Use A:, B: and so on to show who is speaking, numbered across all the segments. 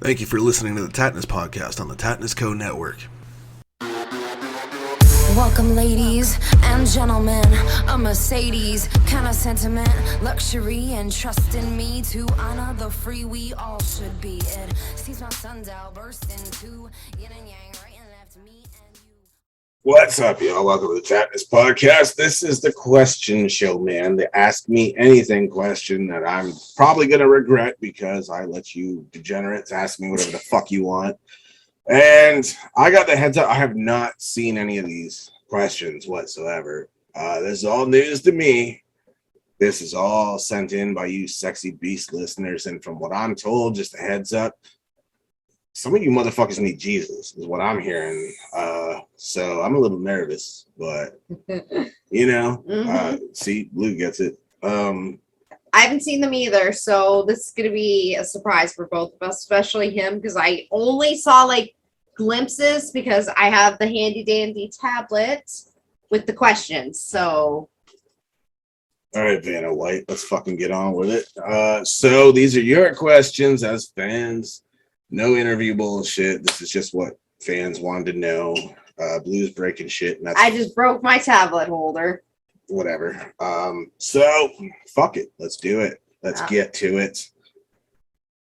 A: Thank you for listening to the Tattness podcast on the Tattness Co. Network.
B: Welcome, ladies and gentlemen. A Mercedes kind of sentiment, luxury, and trust in me to honor the free we all should be. It sees my sundial burst into yin and yang, right and left, me and you.
C: What's up, y'all? Welcome to the Tattness podcast. This is the question show, man. The Ask Me Anything question that I'm probably going to regret because I let you degenerates ask me whatever the fuck you want. And I got the heads up. I have not seen any of these questions whatsoever. This is all news to me. This is all sent in by you sexy beast listeners. And from what I'm told, just a heads up, some of you motherfuckers need Jesus, is what I'm hearing. So I'm a little nervous, but you know, see, Blue gets it.
D: I haven't seen them either, so this is going to be a surprise for both of us, especially him, because I only saw like glimpses because I have the handy dandy tablet with the questions. So,
C: all right, Vanna White, let's fucking get on with it. So these are your questions as fans. No interview bullshit. This is just what fans wanted to know. Blue's breaking shit, and that's
D: I just broke my tablet holder.
C: Whatever. So fuck it. Let's do it. Let's get to it.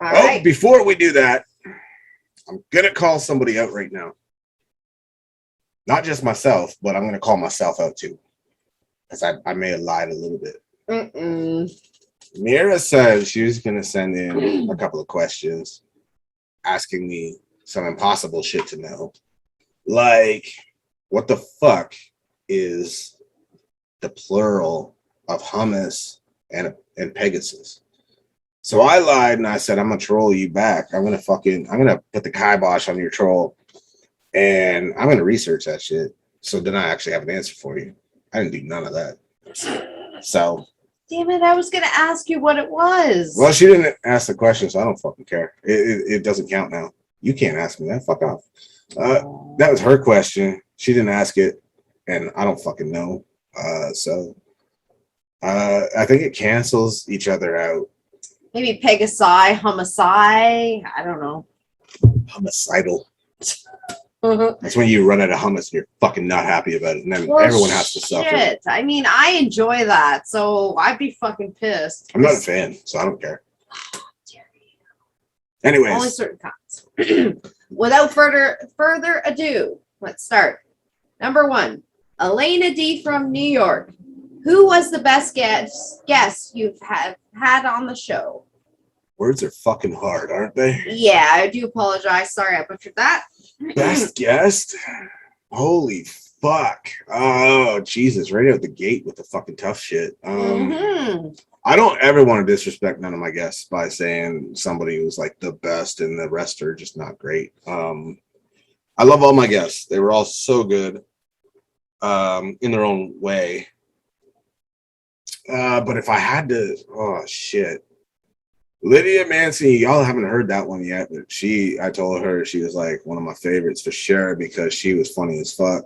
D: All right.
C: Before we do that, I'm gonna call somebody out right now. Not just myself, but I'm gonna call myself out too, because I may have lied a little bit. Mira said she was gonna send in a couple of questions, asking me some impossible shit to know, like what the fuck is the plural of hummus and Pegasus. So I lied and I said, I'm gonna troll you back. I'm gonna put the kibosh on your troll and I'm gonna research that shit. So then I actually have an answer for you. I didn't do none of that. So
D: Damn it, I was gonna ask you what it was.
C: well, she didn't ask the question, so I don't fucking care. It doesn't count now. You can't ask me that. Fuck off. That was her question. She didn't ask it, and I don't fucking know. So I think it cancels each other out.
D: Maybe Pegasi, homicide. I don't know.
C: Homicidal. That's when you run out of hummus and you're fucking not happy about it, and then everyone has to suffer.
D: I mean, I enjoy that, so I'd be fucking pissed.
C: I'm not a fan, so I don't care. Anyways,
D: only certain kinds. Without further ado, let's start. Number 1, Elena D from New York. Who was the best guest you've had on the show?
C: Words are fucking hard, aren't they?
D: Yeah, I do apologize. Sorry, I butchered that.
C: Best guest? Holy fuck. Oh, Jesus. Right out the gate with the fucking tough shit. I don't ever want to disrespect none of my guests by saying somebody who's like the best and the rest are just not great. I love all my guests. They were all so good in their own way. But if I had to, oh, shit. Lydia Mancini, y'all haven't heard that one yet, but I told her she was like one of my favorites for sure because she was funny as fuck.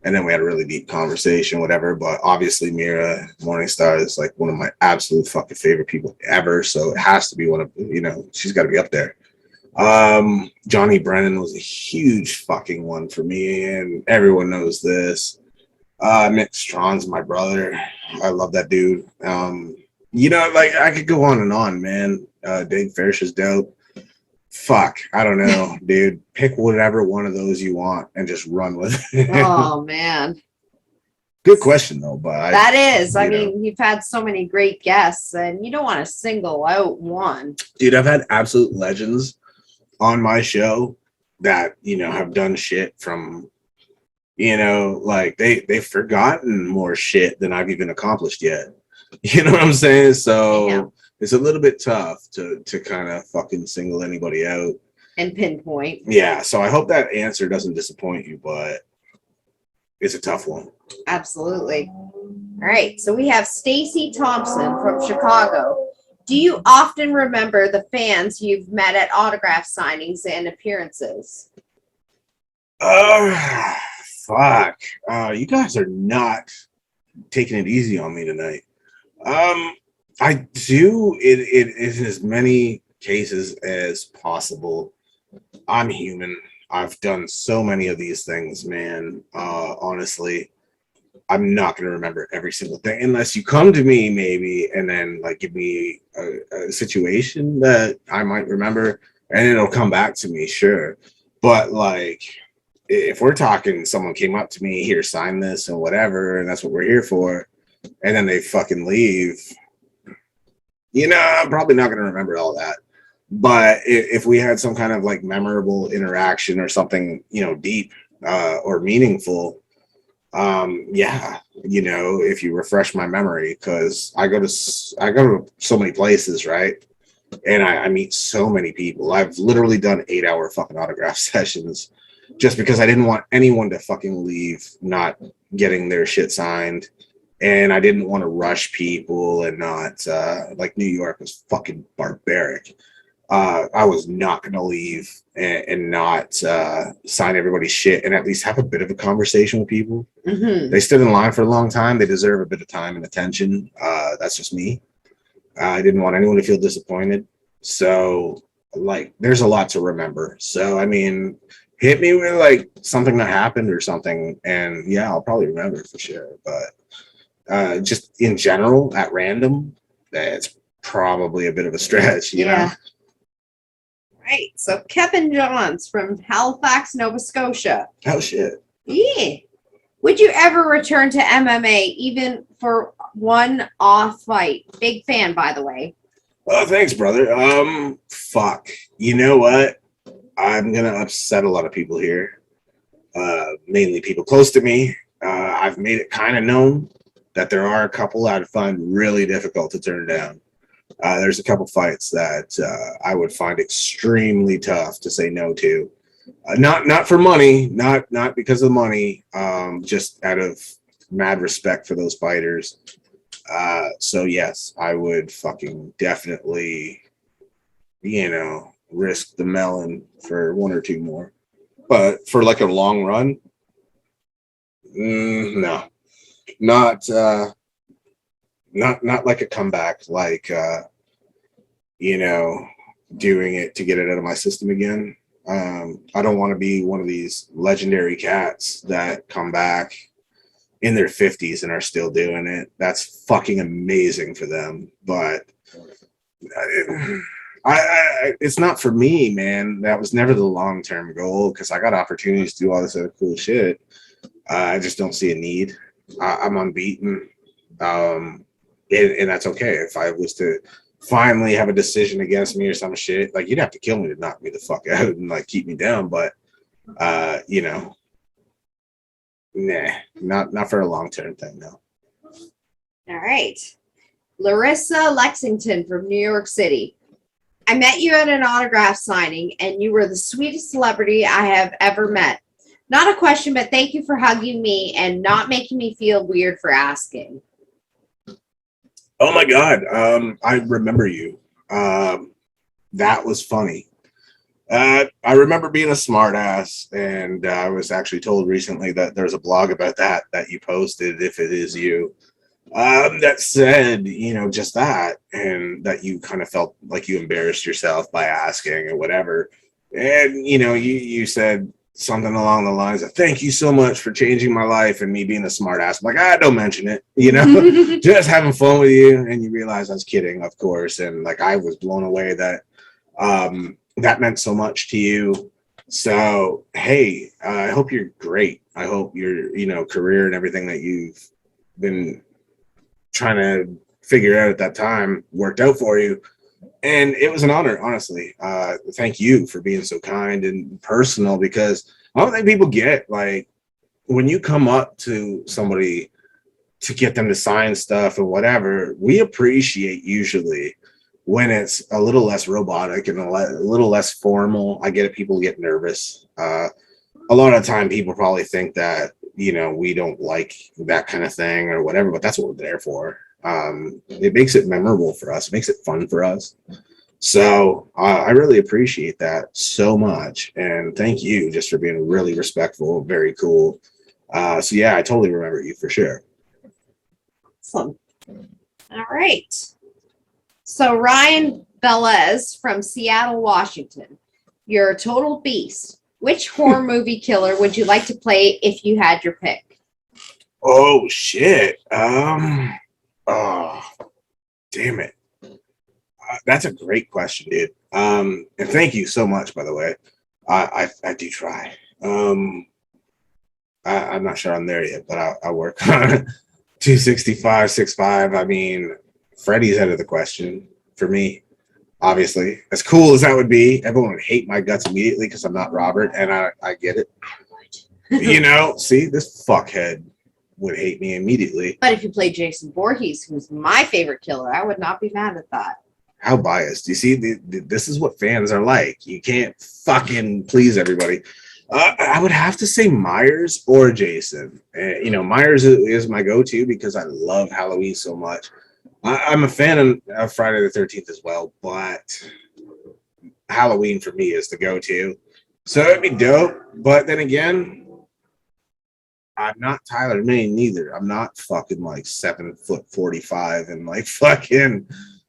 C: And then we had a really deep conversation, whatever. But obviously, Mira Morningstar is like one of my absolute fucking favorite people ever. So it has to be one of, she's got to be up there. Johnny Brennan was a huge fucking one for me, and everyone knows this. Mick Strawn's my brother. I love that dude. Like I could go on, man. Dave Farish is dope. Fuck, I don't know, dude. Pick whatever one of those you want and just run with it.
D: Oh man,
C: good question though. But
D: that is. I mean, you've had so many great guests, and you don't want to single out one.
C: Dude, I've had absolute legends on my show that have done shit from. Like they've forgotten more shit than I've even accomplished yet. You know what I'm saying? So it's a little bit tough to kind of fucking single anybody out
D: and pinpoint.
C: Yeah. So I hope that answer doesn't disappoint you, but it's a tough one.
D: Absolutely. All right. So we have Stacy Thompson from Chicago. Do you often remember the fans you've met at autograph signings and appearances?
C: Fuck. You guys are not taking it easy on me tonight. I do it in as many cases as possible. I'm human. I've done so many of these things, man. Honestly, I'm not going to remember every single thing unless you come to me maybe and then like give me a situation that I might remember and it'll come back to me, sure. But like if we're talking someone came up to me, here, sign this and whatever, and that's what we're here for, and then they fucking leave, I'm probably not going to remember all that. But if we had some kind of like memorable interaction or something, deep or meaningful, yeah, if you refresh my memory, because I go to so many places, right? And I meet so many people. I've literally done 8-hour fucking autograph sessions just because I didn't want anyone to fucking leave not getting their shit signed. And I didn't want to rush people and not like New York was fucking barbaric. I was not going to leave and not sign everybody's shit and at least have a bit of a conversation with people. Mm-hmm. They stood in line for a long time. They deserve a bit of time and attention. That's just me. I didn't want anyone to feel disappointed. So, like, there's a lot to remember. So, I mean, hit me with, like, something that happened or something, and, yeah, I'll probably remember it for sure. But just in general, at random, it's probably a bit of a stretch, you know?
D: Right. So Kevin Johns from Halifax, Nova Scotia.
C: Oh, shit.
D: Yeah. Would you ever return to MMA, even for one off fight? Big fan, by the way.
C: Oh, thanks, brother. Fuck. You know what? I'm going to upset a lot of people here. Mainly people close to me. I've made it kind of known that there are a couple I'd find really difficult to turn down. There's a couple fights that I would find extremely tough to say no to. Not for money, not because of money, just out of mad respect for those fighters. So yes, I would fucking definitely, risk the melon for one or two more. But for like a long run, no, not like a comeback, like doing it to get it out of my system again. I don't want to be one of these legendary cats that come back in their 50s and are still doing it. That's fucking amazing for them, but I it's not for me, man. That was never the long-term goal because I got opportunities to do all this other cool shit. I just don't see a need. I'm unbeaten, and that's okay. If I was to finally have a decision against me or some shit, like you'd have to kill me to knock me the fuck out and like keep me down. But nah, not for a long-term thing, no.
D: All right. Larissa Lexington from New York City. I met you at an autograph signing, and you were the sweetest celebrity I have ever met. Not a question, but thank you for hugging me and not making me feel weird for asking.
C: Oh my God. I remember you. That was funny. I remember being a smartass, and I was actually told recently that there's a blog about that you posted, if it is you, that said, just that, and that you kind of felt like you embarrassed yourself by asking or whatever. And, you said something along the lines of, thank you so much for changing my life, and me being a smartass. I'm like, don't mention it, just having fun with you. And you realize I was kidding, of course. And like, I was blown away that, that meant so much to you. So, hey, I hope you're great. I hope your, career and everything that you've been trying to figure out at that time worked out for you. And it was an honor, honestly. Thank you for being so kind and personal, because I don't think people get, like, when you come up to somebody to get them to sign stuff or whatever, we appreciate usually when it's a little less robotic and a little less formal. I get it. People get nervous. A lot of the time people probably think that, we don't like that kind of thing or whatever, but that's what we're there for. It makes it memorable for us. It makes it fun for us. So I really appreciate that so much. And thank you just for being really respectful. Very cool. So yeah, I totally remember you for sure.
D: Awesome. All right. So Ryan Velez from Seattle, Washington. You're a total beast. Which horror movie killer would you like to play if you had your pick?
C: Oh shit. Oh, damn it. That's a great question, dude. And thank you so much, by the way. I do try. I'm not sure I'm there yet, but I work on 265, 6'5". I mean, Freddy's out of the question for me. Obviously, as cool as that would be, everyone would hate my guts immediately because I'm not Robert, and I get it. See, this fuckhead would hate me immediately.
D: But if you play Jason Voorhees, who's my favorite killer, I would not be mad at that.
C: How biased. You see, this is what fans are like. You can't fucking please everybody. I would have to say Myers or Jason. Myers is my go-to because I love Halloween so much. I'm a fan of Friday the 13th as well, but Halloween for me is the go-to. So it'd be dope. But then again, I'm not Tyler Mane neither. I'm not fucking like 7'45" and like fucking.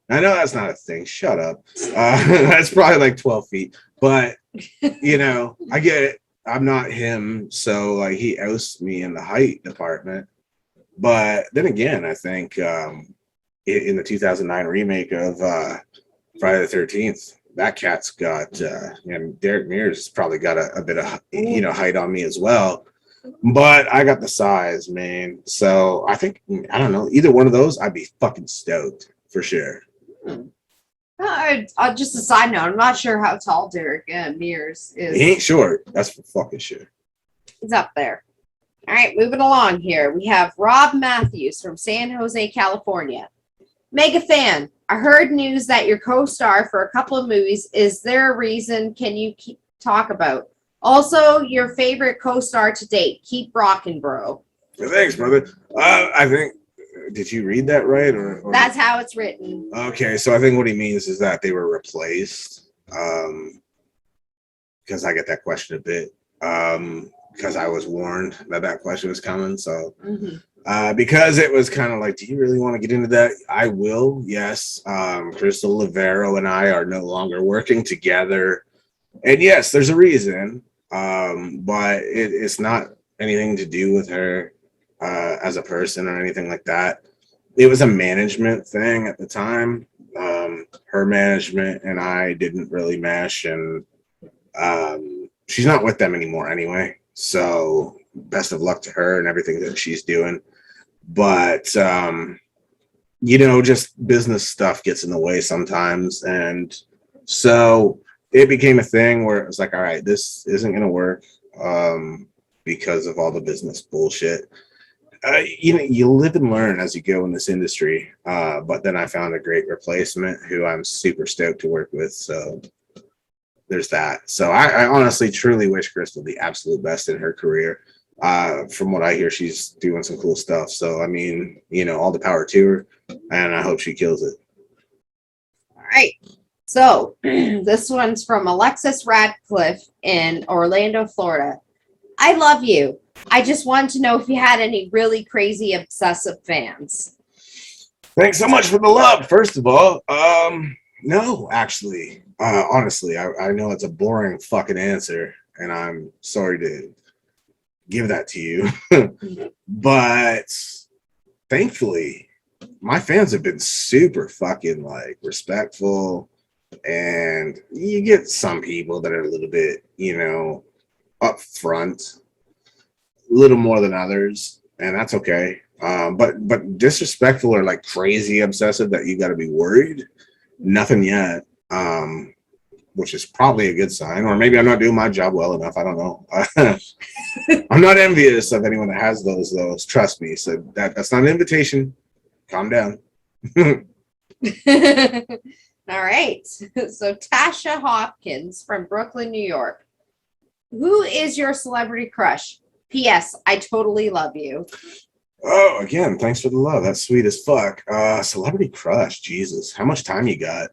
C: I know that's not a thing. Shut up. That's probably like 12 feet. But I get it. I'm not him, so like he ousts me in the height department. But then again, I think in the 2009 remake of Friday the 13th, that cat's got and Derek Mears has probably got a bit of height on me as well. But I got the size, man. So I think I don't know, either one of those, I'd be fucking stoked for sure.
D: Just a side note, I'm not sure how tall Derek Mears is.
C: He ain't short. That's for fucking sure.
D: He's up there. All right, moving along here. We have Rob Matthews from San Jose, California. Mega fan. I heard news that you're co-star for a couple of movies. Is there a reason? Can you talk about? Also, your favorite co-star to date. Keep rocking, bro.
C: Thanks, brother. I think. Did you read that right? Or
D: that's how it's written.
C: Okay, so I think what he means is that they were replaced. Because I get that question a bit. Because I was warned that question was coming. So because it was kind of like, do you really want to get into that? I will, yes. Crystal Lavero and I are no longer working together. And yes, there's a reason. But it's not anything to do with her as a person or anything like that. It was a management thing at the time. Her management and I didn't really mesh, and she's not with them anymore anyway. So best of luck to her and everything that she's doing. But just business stuff gets in the way sometimes, and so it became a thing where it was like, all right, this isn't going to work because of all the business bullshit. You live and learn as you go in this industry. But then I found a great replacement who I'm super stoked to work with. So there's that. So I honestly, truly wish Crystal the absolute best in her career. From what I hear, she's doing some cool stuff. So, I mean, all the power to her, and I hope she kills it.
D: All right. So this one's from Alexis Radcliffe in Orlando, Florida. I love you. I just wanted to know if you had any really crazy obsessive fans.
C: Thanks so much for the love, first of all. No, actually. Honestly, I know it's a boring fucking answer, and I'm sorry to give that to you. But thankfully, my fans have been super fucking respectful, and you get some people that are a little bit, up front, a little more than others, and that's okay. But disrespectful or crazy obsessive that you got to be worried, nothing yet. Which is probably a good sign, or maybe I'm not doing my job well enough. I don't know. I'm not envious of anyone that has those. Trust me. So that's not an invitation. Calm down.
D: All right. So Tasha Hopkins from Brooklyn, New York. Who is your celebrity crush? P.S. I totally love you.
C: Oh, again, thanks for the love. That's sweet as fuck. Celebrity crush. Jesus, how much time you got?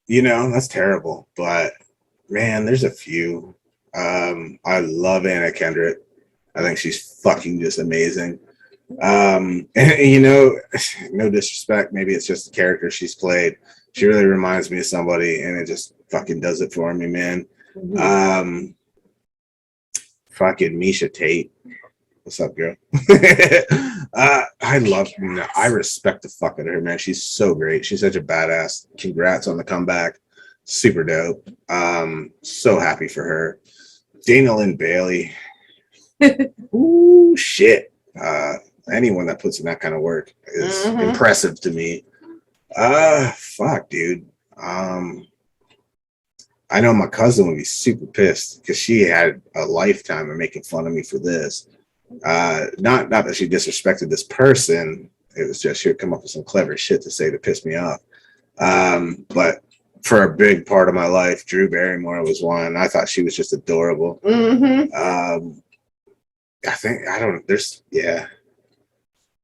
C: That's terrible. But man, there's a few. I love Anna Kendrick. I think she's fucking just amazing. And, you know, no disrespect, maybe it's just the character she's played. She really reminds me of somebody, and it just fucking does it for me, man. Fucking Misha Tate. What's up, girl? I respect the fuck out of her, man. She's so great. She's such a badass. Congrats on the comeback. Super dope. So happy for her. Dana Lynn Bailey. Ooh, shit. Anyone that puts in that kind of work is impressive to me. Fuck, dude. I know my cousin would be super pissed because she had a lifetime of making fun of me for this. Not that she disrespected this person. It was just she would come up with some clever shit to say to piss me off. But for a big part of my life, Drew Barrymore was one. I thought she was just adorable.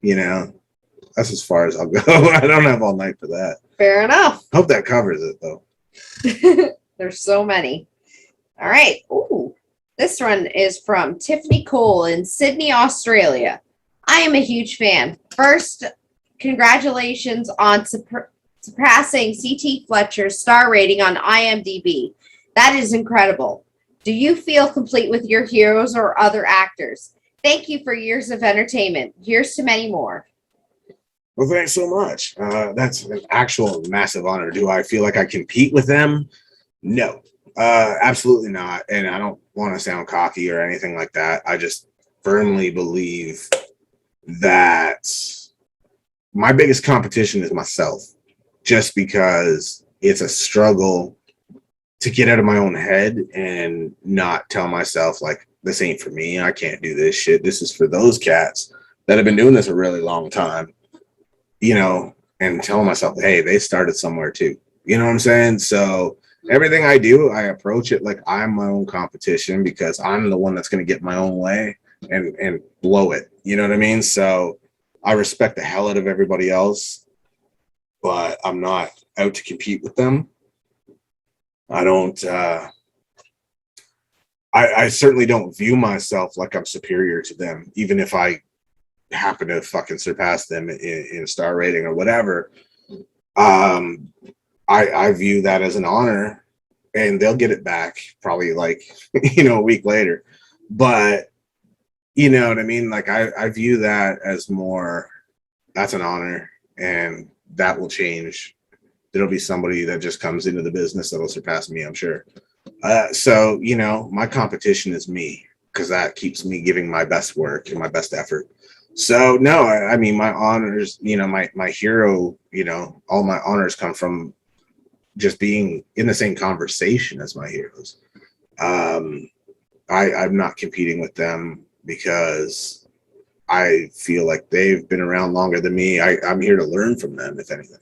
C: You know, that's as far as I'll go. I don't have all night for that.
D: Fair enough.
C: Hope that covers it, though.
D: There's so many. All right. Ooh, this one is from Tiffany Cole in Sydney, Australia. I am a huge fan. First, congratulations on surpassing C.T. Fletcher's star rating on IMDb. That is incredible. Do you feel complete with your heroes or other actors? Thank you for years of entertainment. Here's to many more.
C: Well, thanks so much. That's an actual massive honor. Do I feel like I compete with them? No, absolutely not. And I don't want to sound cocky or anything like that. I just firmly believe that my biggest competition is myself, just because it's a struggle to get out of my own head and not tell myself, like, this ain't for me. I can't do this shit. This is for those cats that have been doing this a really long time, you know, and telling myself, hey, they started somewhere too. You know what I'm saying? So everything I do, I approach it like I'm my own competition because I'm the one that's going to get my own way and blow it. You know what I mean? So I respect the hell out of everybody else, but I'm not out to compete with them. I don't, I certainly don't view myself like I'm superior to them, even if I happen to fucking surpass them in star rating or whatever. I view that as an honor, and they'll get it back probably like, you know, a week later. But you know what I mean? Like I view that as more, that's an honor, and that will change. There'll be somebody that just comes into the business that'll surpass me, I'm sure. So, you know, my competition is me because that keeps me giving my best work and my best effort. So, no, I mean, my honors, you know, my hero, you know, all my honors come from just being in the same conversation as my heroes. I'm not competing with them because I feel like they've been around longer than me. I'm here to learn from them, if anything.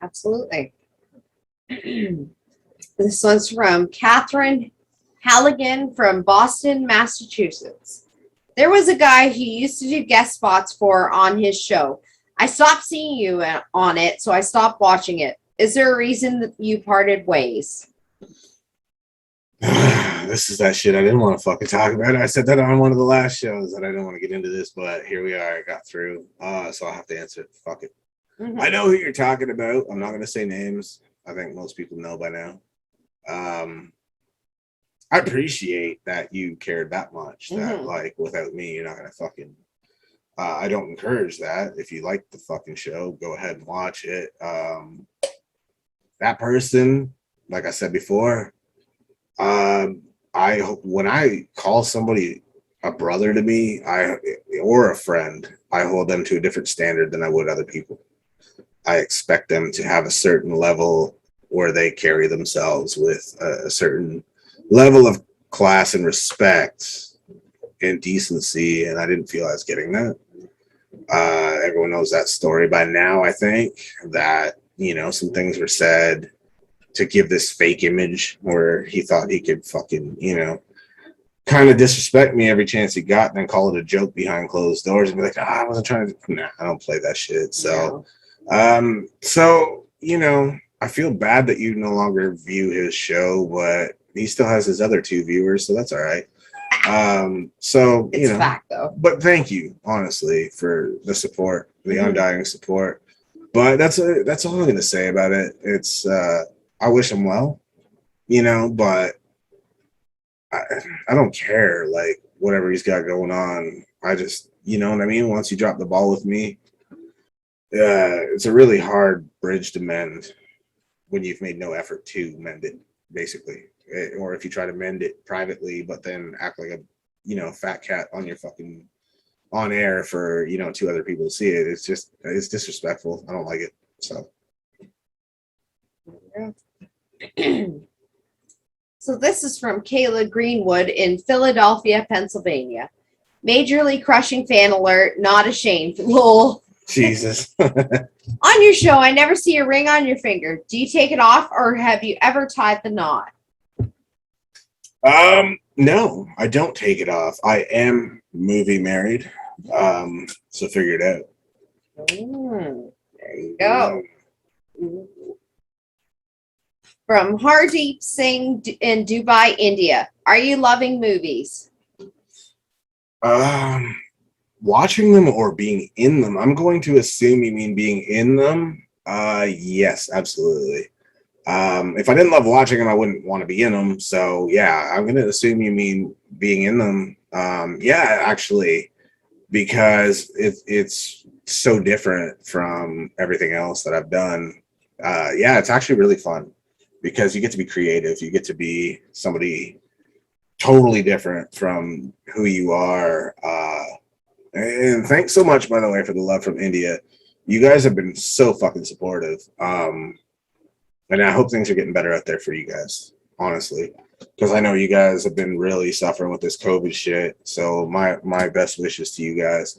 D: Absolutely. This one's from Katherine Halligan from Boston, Massachusetts. There was a guy who used to do guest spots for on his show. I stopped seeing you on it, so I stopped watching it. Is there a reason that you parted ways?
C: This is that shit I didn't want to fucking talk about. I said that on one of the last shows that I didn't want to get into this, but here we are. I got through. So I'll have to answer it. Fuck it. I know who you're talking about. I'm not going to say names. I think most people know by now. I appreciate that you cared that much that like without me, you're not going to fucking, I don't encourage that. If you like the fucking show, go ahead and watch it. That person, like I said before, when I call somebody a brother to me, or a friend, I hold them to a different standard than I would other people. I expect them to have a certain level where they carry themselves with a certain level of class and respect and decency, and I didn't feel I was getting that. Everyone knows that story by now, I think, that, you know, some things were said to give this fake image where he thought he could fucking, you know, kind of disrespect me every chance he got and then call it a joke behind closed doors and be like, I wasn't trying to, nah, I don't play that shit. So, so, you know, I feel bad that you no longer view his show, but he still has his other two viewers, so that's all right. So
D: It's a fact, though.
C: but thank you, honestly, for the support, the
D: Mhm.
C: undying support. But that's all I'm gonna say about it. It's I wish him well, but I, I don't care, like, whatever he's got going on. I just, you know what I mean? Once you drop the ball with me, it's a really hard bridge to mend when you've made no effort to mend it, basically. Or if you try to mend it privately, but then act like a, fat cat on your fucking on air for, two other people to see it. It's disrespectful. I don't like it. So.
D: So this is from Kayla Greenwood in Philadelphia, Pennsylvania. Majorly crushing fan alert, not ashamed. Lol.
C: Jesus.
D: On your show, I never see a ring on your finger. Do you take it off or have you ever tied the knot?
C: No, I don't take it off. I am movie married. So figure it out.
D: There you go. From Hardeep Singh in Dubai, India. Are you loving movies?
C: Watching them or being in them? I'm going to assume you mean being in them. Yes, absolutely. If I didn't love watching them, I wouldn't want to be in them. So yeah, I'm going to assume you mean being in them. Yeah, actually, because it's so different from everything else that I've done. Yeah, it's actually really fun because you get to be creative. You get to be somebody totally different from who you are. And thanks so much, by the way, for the love from India. You guys have been so fucking supportive. And I hope things are getting better out there for you guys, honestly, because I know you guys have been really suffering with this COVID shit. So my best wishes to you guys.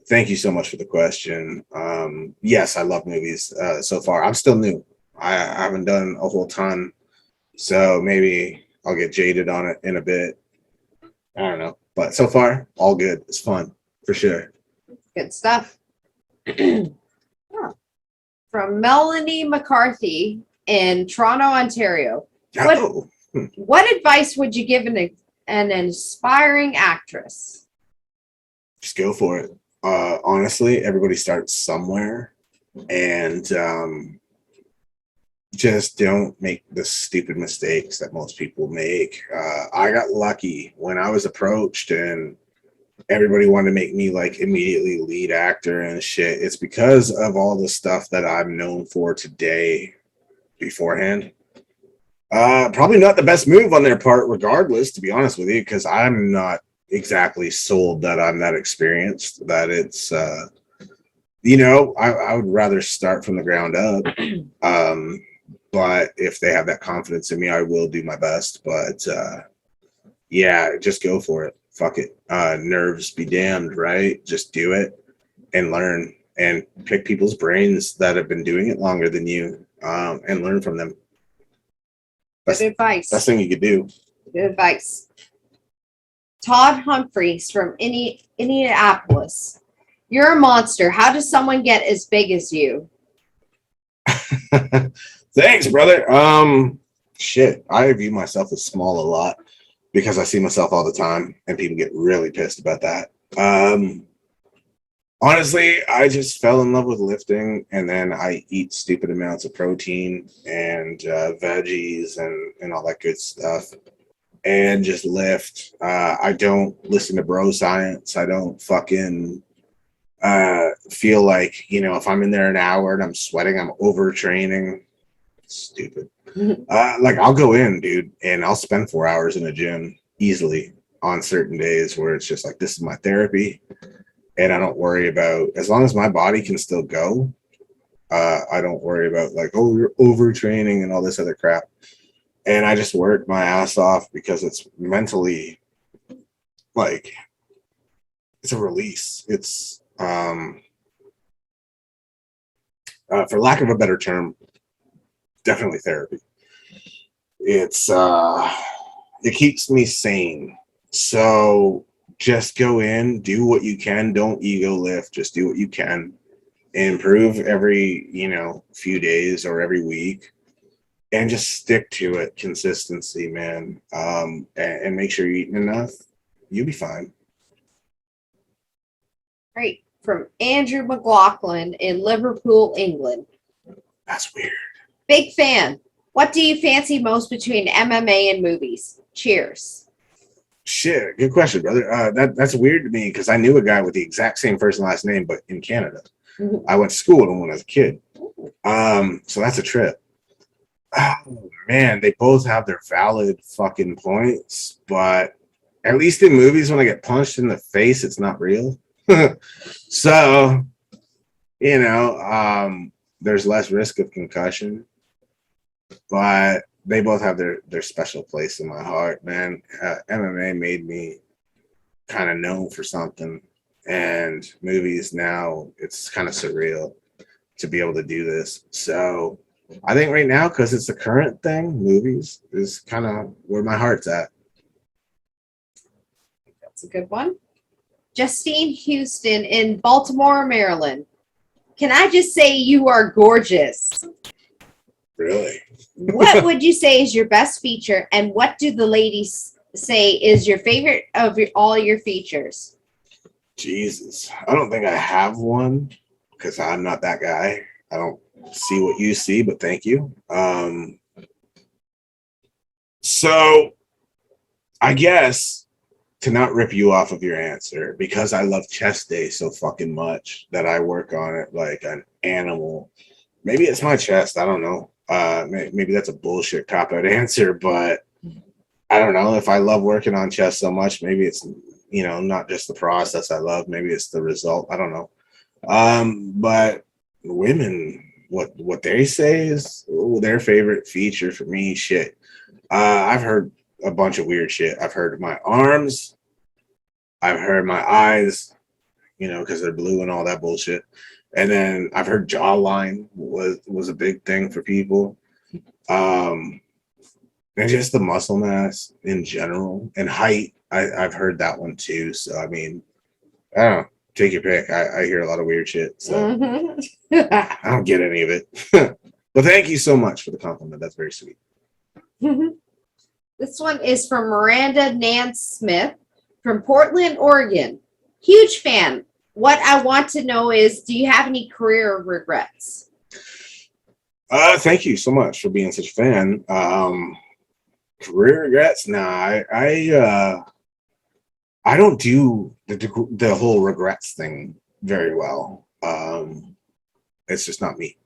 C: Thank you so much for the question. Yes, I love movies so far. I'm still new. I haven't done a whole ton, so maybe I'll get jaded on it in a bit. I don't know, but so far, all good. It's fun for sure.
D: Good stuff. From Melanie McCarthy in Toronto, Ontario. What advice would you give an inspiring actress?
C: Just go for it. Honestly, everybody starts somewhere, and just don't make the stupid mistakes that most people make. I got lucky when I was approached and everybody wanted to make me like immediately lead actor and shit. It's because of all the stuff that I'm known for today beforehand. Probably not the best move on their part, regardless, to be honest with you, because I'm not exactly sold that I'm that experienced, that it's, I would rather start from the ground up. But if they have that confidence in me, I will do my best. But yeah, just go for it. Fuck it. Nerves be damned, right? Just do it and learn and pick people's brains that have been doing it longer than you, and learn from them.
D: Good advice.
C: Best thing you could do.
D: Good advice. Todd Humphreys from Indianapolis. You're a monster. How does someone get as big as you?
C: Thanks, brother. Shit, I view myself as small a lot because I see myself all the time and people get really pissed about that. Honestly, I just fell in love with lifting, and then I eat stupid amounts of protein and veggies and all that good stuff, and just lift. I don't listen to bro science. I don't fucking feel like, if I'm in there an hour and I'm sweating, I'm overtraining. Stupid. Like, I'll go in, dude, and I'll spend 4 hours in a gym easily on certain days where it's just like, this is my therapy. And I don't worry about, as long as my body can still go, I don't worry about like, oh, you're overtraining and all this other crap. And I just work my ass off because it's mentally, like, it's a release. It's, for lack of a better term, definitely therapy. It's, it keeps me sane. So just go in, do what you can. Don't ego lift. Just do what you can. Improve every, few days or every week, and just stick to it. Consistency, man. And make sure you're eating enough. You'll be fine.
D: Right. From Andrew McLaughlin in Liverpool, England.
C: That's weird.
D: Big fan. What do you fancy most between MMA and movies? Cheers.
C: Shit, good question, brother. That's weird to me because I knew a guy with the exact same first and last name, but in Canada.
D: Mhm.
C: I went to school with him when I was a kid. So that's a trip. Oh man, they both have their valid fucking points, but at least in movies, when I get punched in the face, it's not real. So, there's less risk of concussion, but they both have their special place in my heart, man. MMA made me kind of known for something, and movies now, it's kind of surreal to be able to do this. So I think right now, because it's the current thing, movies is kind of where my heart's at.
D: That's a good one. Justine Houston in Baltimore, Maryland. Can I just say you are gorgeous?
C: Really?
D: What would you say is your best feature, and what do the ladies say is your favorite of all your features?
C: Jesus. I don't think I have one because I'm not that guy. I don't see what you see, but thank you. So I guess to not rip you off of your answer, because I love chest day so fucking much that I work on it like an animal. Maybe it's my chest. I don't know. Maybe that's a bullshit cop-out answer, but I don't know. If I love working on chest so much, maybe it's, not just the process I love. Maybe it's the result. I don't know. But women, what they say is their favorite feature for me, shit. I've heard a bunch of weird shit. I've heard my arms. I've heard my eyes, because they're blue and all that bullshit. And then I've heard jawline was a big thing for people. And just the muscle mass in general and height. I've heard that one too. So, I mean, I don't know. Take your pick. I hear a lot of weird shit. So I don't get any of it. But thank you so much for the compliment. That's very sweet.
D: This one is from Miranda Nance Smith from Portland, Oregon. Huge fan. What I want to know is, do you have any career regrets?
C: Thank you so much for being such a fan. Career regrets? Nah, I don't do the whole regrets thing very well. It's just not me.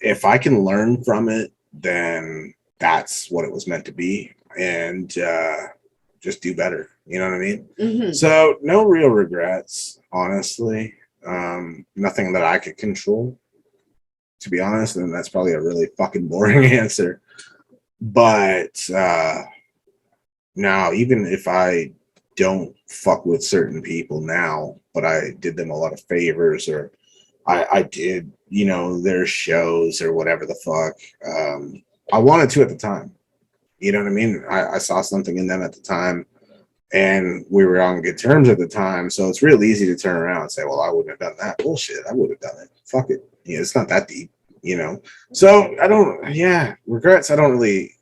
C: If I can learn from it, then that's what it was meant to be, and just do better. You know what I mean?
D: Mm-hmm.
C: So no real regrets, honestly. Nothing that I could control, to be honest, and that's probably a really fucking boring answer. But now, even if I don't fuck with certain people now, but I did them a lot of favors, or I did, their shows or whatever the fuck, I wanted to at the time. You know what I mean? I saw something in them at the time, and we were on good terms at the time. So it's real easy to turn around and say, well, I wouldn't have done that. Bullshit. I would have done it. Fuck it. It's not that deep, So regrets. I don't really,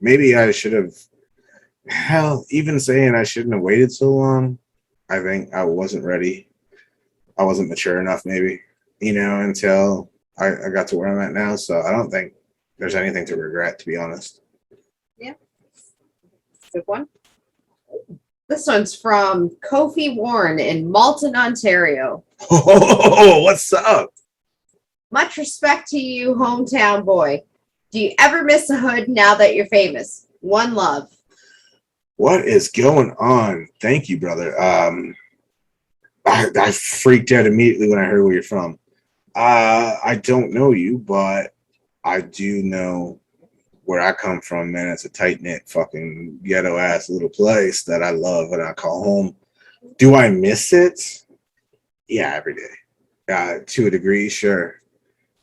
C: maybe I should have, even saying I shouldn't have waited so long. I think I wasn't ready. I wasn't mature enough, maybe, until I got to where I'm at now. So I don't think there's anything to regret, to be honest.
D: Yeah. Good one. This one's from Kofi Warren in Malton, Ontario.
C: Oh, what's up?
D: Much respect to you, hometown boy. Do you ever miss the hood now that you're famous? One love.
C: What is going on? Thank you, brother. I freaked out immediately when I heard where you're from. I don't know you, but I do know where I come from, man. It's a tight-knit fucking ghetto-ass little place that I love and I call home. Do I miss it? Yeah, every day. To a degree, sure.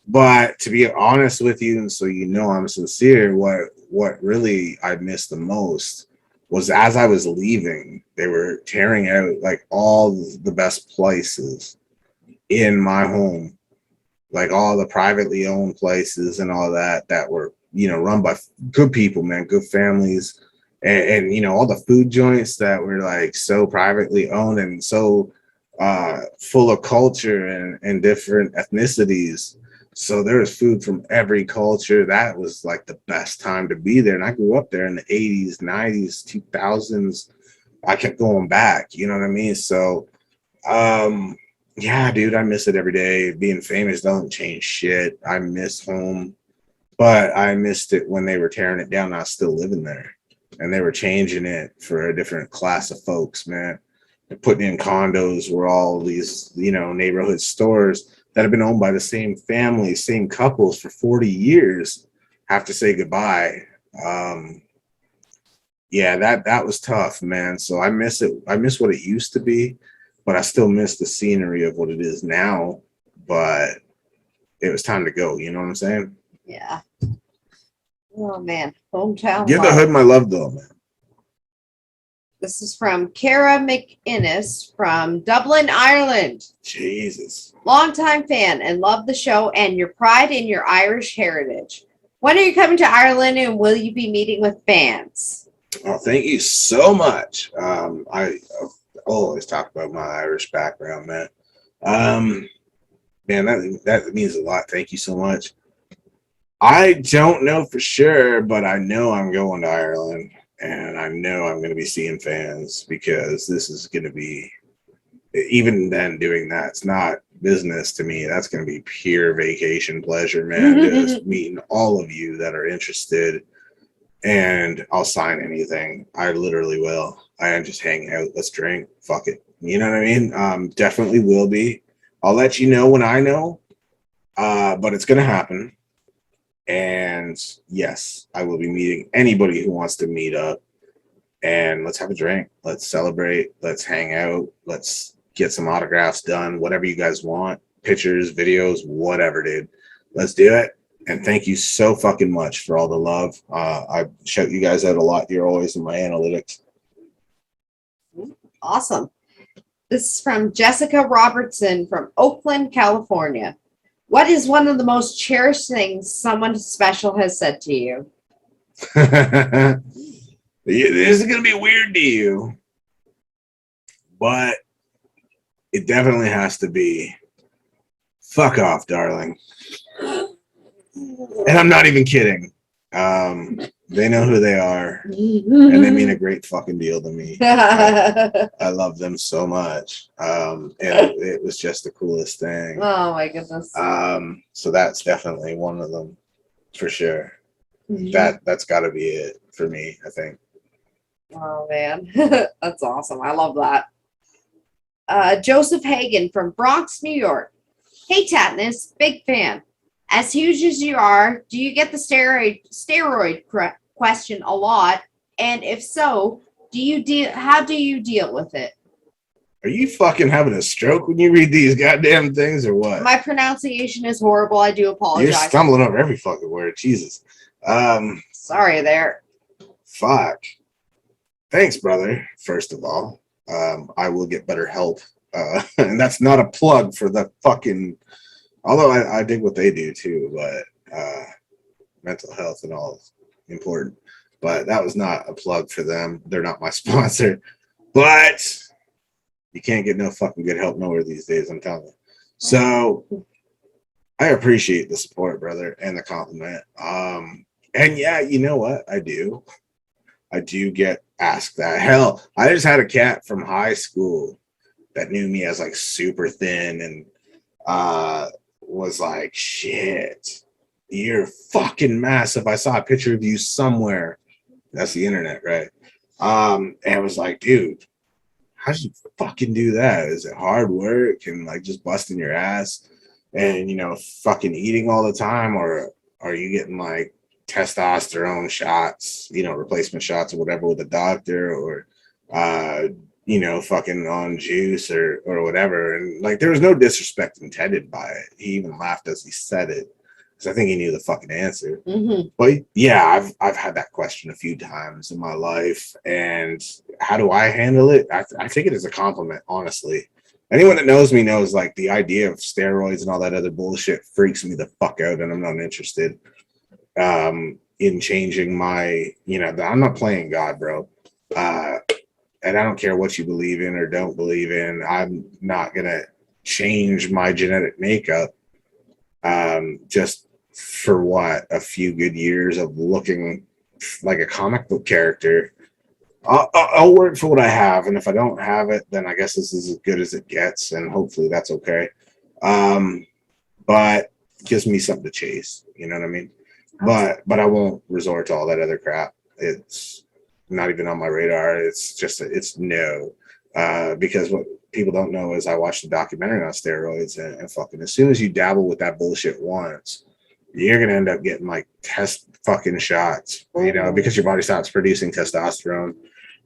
C: But to be honest with you, and so I'm sincere, what really I missed the most was as I was leaving, they were tearing out like all the best places in my home, like all the privately owned places and all that were, run by good people, man, good families. and you know, all the food joints that were like so privately owned and so full of culture and different ethnicities. So there was food from every culture. That was like the best time to be there. And I grew up there in the 80s, 90s, 2000s. I kept going back, you know what I mean? So yeah, dude, I miss it every day. Being famous doesn't change shit. I miss home, but I missed it when they were tearing it down. I was still living there, and they were changing it for a different class of folks, man. They're putting in condos where all these, you know, neighborhood stores that have been owned by the same families, same couples for 40 years have to say goodbye. Yeah, that was tough, man. So I miss it. I miss what it used to be, but I still miss the scenery of what it is now. But it was time to go. You know what I'm saying?
D: Yeah. Oh man, hometown.
C: Give the
D: love.
C: hood my love, though, man.
D: This is from Kara McInnes from Dublin, Ireland.
C: Jesus.
D: Longtime fan and love the show and your pride in your Irish heritage. When are you coming to Ireland and will you be meeting with fans?
C: Oh, thank you so much. I always talk about my Irish background, man. Man, that means a lot. Thank you so much. I don't know for sure, but I know I'm going to Ireland, and I know I'm going to be seeing fans because this is going to be, even then doing that, it's not business to me. That's going to be pure vacation pleasure, man. Just meeting all of you that are interested, and I'll sign anything. I literally will. I just hang out. Let's drink. Fuck it. You know what I mean? Definitely will be. I'll let you know when I know, but it's going to happen. And yes, I will be meeting anybody who wants to meet up, and let's have a drink. Let's celebrate. Let's hang out. Let's get some autographs done. Whatever you guys want, pictures, videos, whatever, dude. Let's do it. And thank you so fucking much for all the love. I shout you guys out a lot. You're always in my analytics.
D: Awesome. This is from Jessica Robertson from Oakland, California. What is one of the most cherished things someone special has said to you?
C: This is going to be weird to you, but it definitely has to be fuck off, darling. And I'm not even kidding. They know who they are, and they mean a great fucking deal to me. I love them so much. And it was just the coolest thing.
D: Oh my goodness.
C: So that's definitely one of them for sure. That's got to be it for me, I think.
D: Oh man, that's awesome. I love that. Joseph Hagan from Bronx, New York. Hey Tattness, big fan. As huge as you are, do you get the steroid question a lot? And if so, how do you deal with it?
C: Are you fucking having a stroke when you read these goddamn things or what?
D: My pronunciation is horrible. I do apologize.
C: You're stumbling over every fucking word. Jesus.
D: Sorry there.
C: Fuck. Thanks, brother. First of all, I will get better help. And that's not a plug for the fucking, although I dig what they do too, but mental health and all is important. But that was not a plug for them. They're not my sponsor. But you can't get no fucking good help nowhere these days, I'm telling you. So I appreciate the support, brother, and the compliment. And yeah, you know what? I do get asked that. Hell, I just had a cat from high school that knew me as like super thin and was like, shit, you're fucking massive. I saw a picture of you somewhere. That's the internet, right? And I was like, dude, how'd you fucking do that? Is it hard work and like just busting your ass and, you know, fucking eating all the time? Or are you getting like testosterone shots, you know, replacement shots or whatever with a doctor, or, you know, fucking on juice or whatever? And like, there was no disrespect intended by it. He even laughed as he said it, because I think he knew the fucking answer.
D: Mm-hmm.
C: But yeah, I've had that question a few times in my life. And how do I handle it? I take it as a compliment, honestly. Anyone that knows me knows like the idea of steroids and all that other bullshit freaks me the fuck out, and I'm not interested. in changing my, I'm not playing God, bro. And I don't care what you believe in or don't believe in. I'm not going to change my genetic makeup just for what? A few good years of looking like a comic book character. I'll work for what I have. And if I don't have it, then I guess this is as good as it gets. And hopefully that's okay. But it gives me something to chase. You know what I mean? But I won't resort to all that other crap. It's not even on my radar. It's no. Because what people don't know is I watched the documentary on steroids and fucking as soon as you dabble with that bullshit once, you're gonna end up getting like test fucking shots, because your body stops producing testosterone.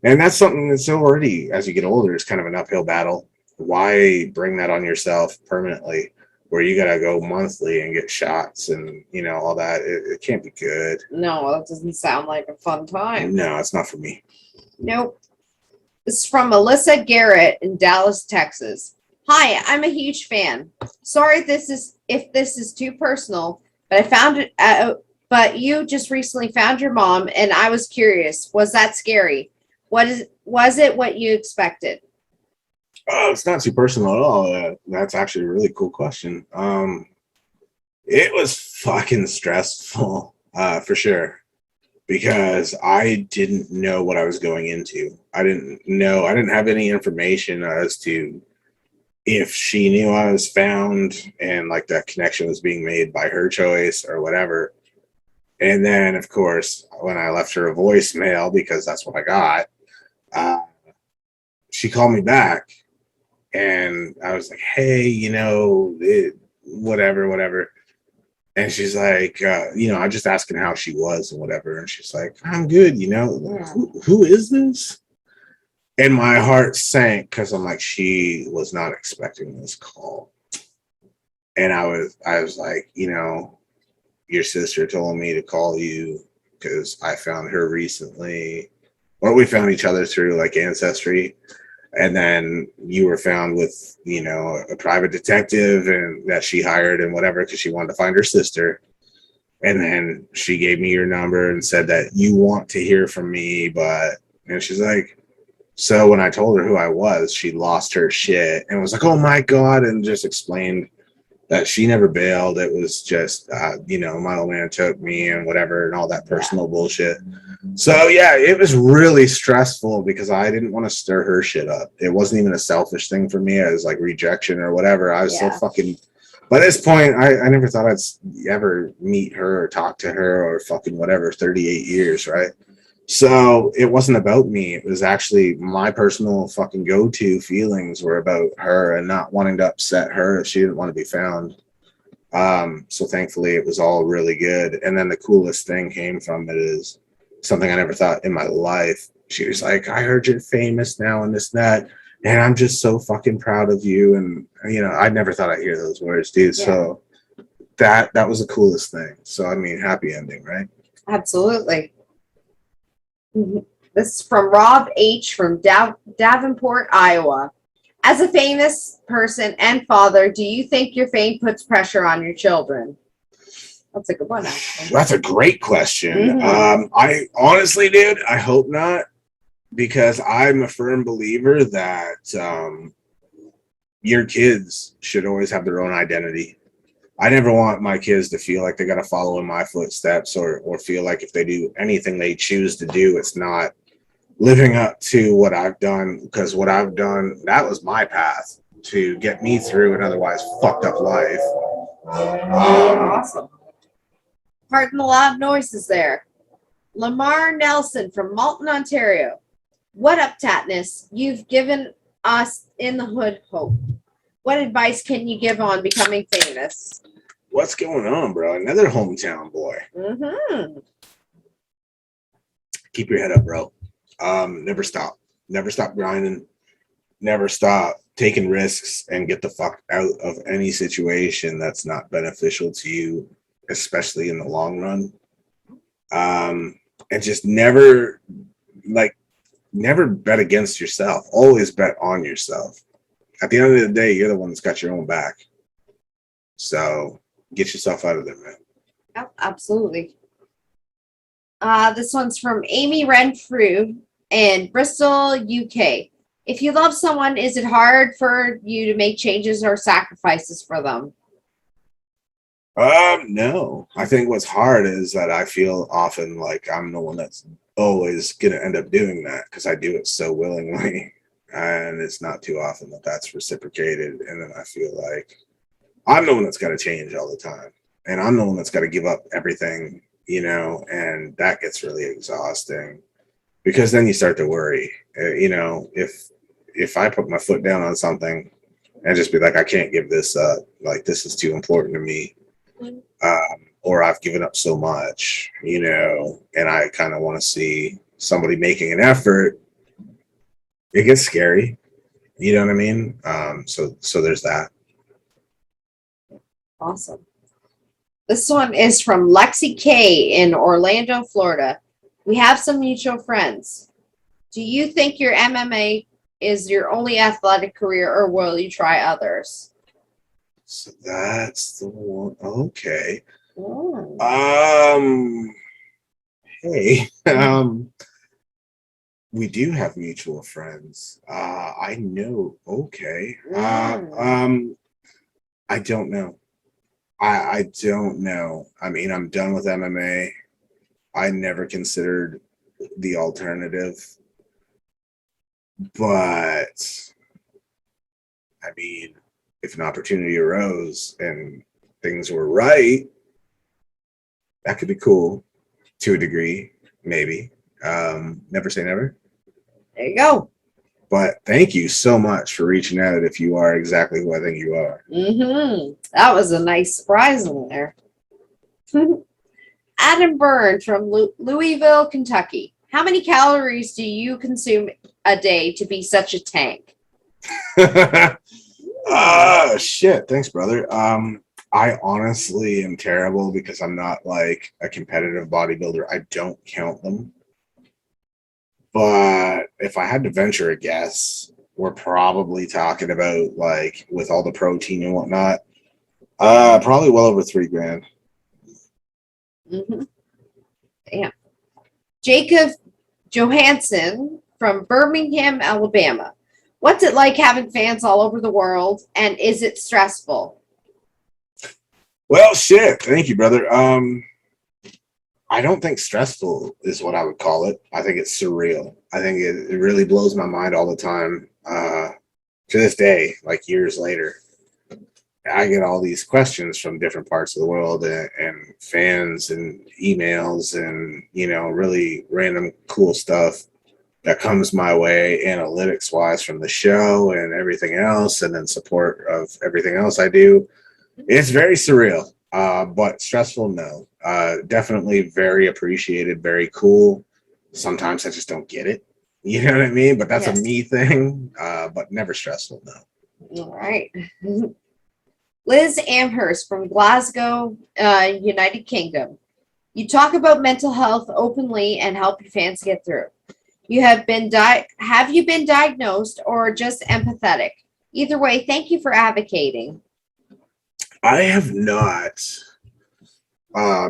C: And that's something that's already, as you get older, is kind of an uphill battle. Why bring that on yourself permanently where you gotta go monthly and get shots and all that? It can't be good.
D: No, that doesn't sound like a fun time.
C: No, it's not for me.
D: Nope. This is from Melissa Garrett in Dallas, Texas. Hi, I'm a huge fan. Sorry if this is too personal, but I found it out. But you just recently found your mom, and I was curious. Was that scary? Was it what you expected?
C: Oh, it's not too personal at all. That's actually a really cool question. It was fucking stressful, for sure, because I didn't know what I was going into. I didn't have any information as to if she knew I was found and like that connection was being made by her choice or whatever. And then, of course, when I left her a voicemail, because that's what I got, she called me back. And I was like, hey, whatever. And she's like, I'm just asking how she was and whatever. And she's like, I'm good, who is this? And my heart sank because I'm like, she was not expecting this call. And I was like, your sister told me to call you because I found her recently, or we found each other through like Ancestry. And then you were found with, a private detective and that she hired and whatever, because she wanted to find her sister. And then she gave me your number and said that you want to hear from me. And she's like, so when I told her who I was, she lost her shit and was like, oh my God. And just explained that she never bailed. It was just, my old man took me and whatever and all that personal bullshit. So, yeah, it was really stressful because I didn't want to stir her shit up. It wasn't even a selfish thing for me. It was like rejection or whatever. I was so fucking... By this point, I never thought I'd ever meet her or talk to her or fucking whatever, 38 years, right? So it wasn't about me. It was actually my personal fucking go-to feelings were about her and not wanting to upset her if she didn't want to be found. So thankfully it was all really good. And then the coolest thing came from it is something I never thought in my life. She was like, I heard you're famous now and this and that. And I'm just so fucking proud of you. And, I never thought I'd hear those words, dude. Yeah. So that was the coolest thing. So, I mean, happy ending, right?
D: Absolutely. This is from Rob H. from Davenport, Iowa. As a famous person and father, do you think your fame puts pressure on your children? That's a good one, actually.
C: That's a great question. I honestly, dude, I hope not, because I'm a firm believer that your kids should always have their own identity. I never want my kids to feel like they got to follow in my footsteps or feel like if they do anything they choose to do, it's not living up to what I've done, because what I've done, that was my path to get me through an otherwise fucked up life.
D: Awesome. Pardon the loud noises there. Lamar Nelson from Malton, Ontario. What up, Tattness? You've given us in the hood hope. What advice can you give on becoming famous?
C: What's going on, bro? Another hometown boy. Keep your head up, bro. Never stop. Never stop grinding. Never stop taking risks and get the fuck out of any situation that's not beneficial to you, especially in the long run. And just never bet against yourself. Always bet on yourself. At the end of the day, you're the one that's got your own back. So get yourself out of there, man.
D: Oh, absolutely. This one's from Amy Renfrew in Bristol, UK. If you love someone, is it hard for you to make changes or sacrifices for them?
C: No. I think what's hard is that I feel often like I'm the one that's always gonna end up doing that because I do it so willingly, and it's not too often that that's reciprocated. And then I feel like I'm the one that's got to change all the time, and I'm the one that's got to give up everything, and that gets really exhausting because then you start to worry, if I put my foot down on something and just be like, I can't give this up, like this is too important to me, or I've given up so much, and I kind of want to see somebody making an effort. It gets scary, you know what I mean? So there's that.
D: Awesome. This one is from Lexi K in Orlando, Florida. We have some mutual friends. Do you think your MMA is your only athletic career, or will you try others?
C: So that's the one. Okay.
D: Oh.
C: Hey, we do have mutual friends. I know. Okay. I don't know. I don't know. I mean, I'm done with MMA. I never considered the alternative, but I mean, if an opportunity arose and things were right, that could be cool to a degree, maybe. Never say never.
D: There you go.
C: But thank you so much for reaching out if you are exactly who I think you are.
D: That was a nice surprise in there. Adam Byrne from Louisville, Kentucky. How many calories do you consume a day to be such a tank?
C: Shit. Thanks, brother. I honestly am terrible because I'm not like a competitive bodybuilder. I don't count them. But if I had to venture a guess, we're probably talking about, like, with all the protein and whatnot, probably well over 3 grand.
D: Damn. Jacob Johansson from Birmingham, Alabama. What's it like having fans all over the world, and is it stressful?
C: Well, shit. Thank you, brother. I don't think stressful is what I would call it. I think it's surreal. I think it really blows my mind all the time. To this day, like years later, I get all these questions from different parts of the world and fans and emails and, really random cool stuff that comes my way analytics wise from the show and everything else, and then support of everything else I do. It's very surreal, but stressful, no. Definitely very appreciated, very cool. Sometimes I just don't get it. You know what I mean? But that's a me thing, but never stressful, no.
D: All right. Liz Amherst from Glasgow, United Kingdom. You talk about mental health openly and help your fans get through. Have you been diagnosed or just empathetic? Either way, thank you for advocating.
C: I have not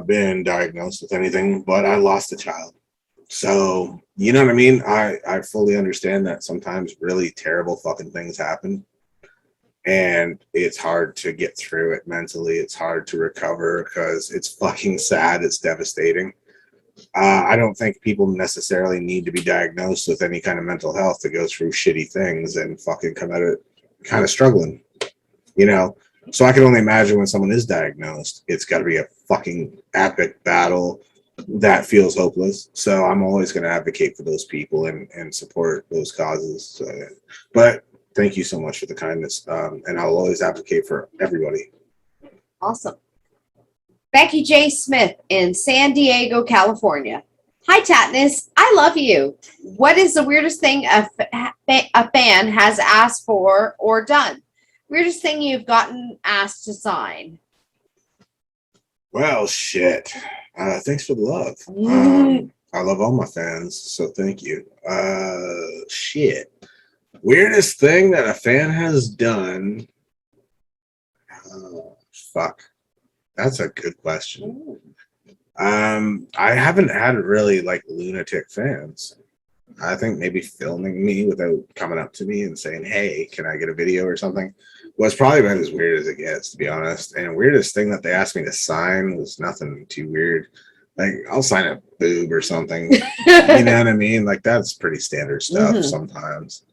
C: been diagnosed with anything, but I lost a child. So, you know what I mean? I fully understand that sometimes really terrible fucking things happen. And it's hard to get through it mentally. It's hard to recover because it's fucking sad. It's devastating. I don't think people necessarily need to be diagnosed with any kind of mental health to go through shitty things and fucking come at it kind of struggling, So I can only imagine when someone is diagnosed, it's got to be a fucking epic battle that feels hopeless. So I'm always going to advocate for those people and support those causes. But thank you so much for the kindness. And I'll always advocate for everybody.
D: Awesome. Becky J. Smith in San Diego, California. Hi, Tattness. I love you. What is the weirdest thing a fan has asked for or done? Weirdest thing you've gotten asked to sign?
C: Well, shit. Thanks for the love. I love all my fans, so thank you. Shit. Weirdest thing that a fan has done? Fuck. That's a good question. I haven't had really like lunatic fans. I think maybe filming me without coming up to me and saying, "Hey, can I get a video or something?" was probably about as weird as it gets, to be honest. And weirdest thing that they asked me to sign was nothing too weird. Like, I'll sign a boob or something. You know what I mean? Like, that's pretty standard stuff sometimes.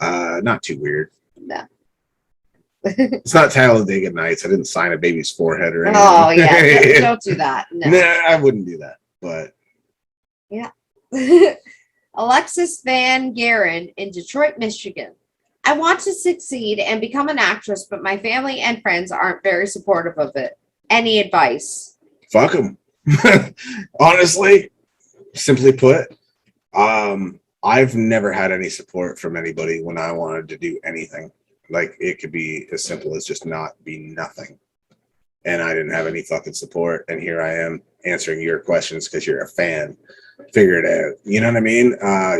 C: Not too weird.
D: No.
C: It's not Talladega Nights. I didn't sign a baby's forehead or anything.
D: Oh yeah, don't do that. No.
C: Nah, I wouldn't do that. But
D: yeah. Alexis Van Garen in Detroit, Michigan. I want to succeed and become an actress, but my family and friends aren't very supportive of it. Any advice?
C: fuck them. Honestly, simply put, I've never had any support from anybody when I wanted to do anything. Like, it could be as simple as just not be nothing. And I didn't have any fucking support. And here I am answering your questions because you're a fan. Figure it out. You know what I mean?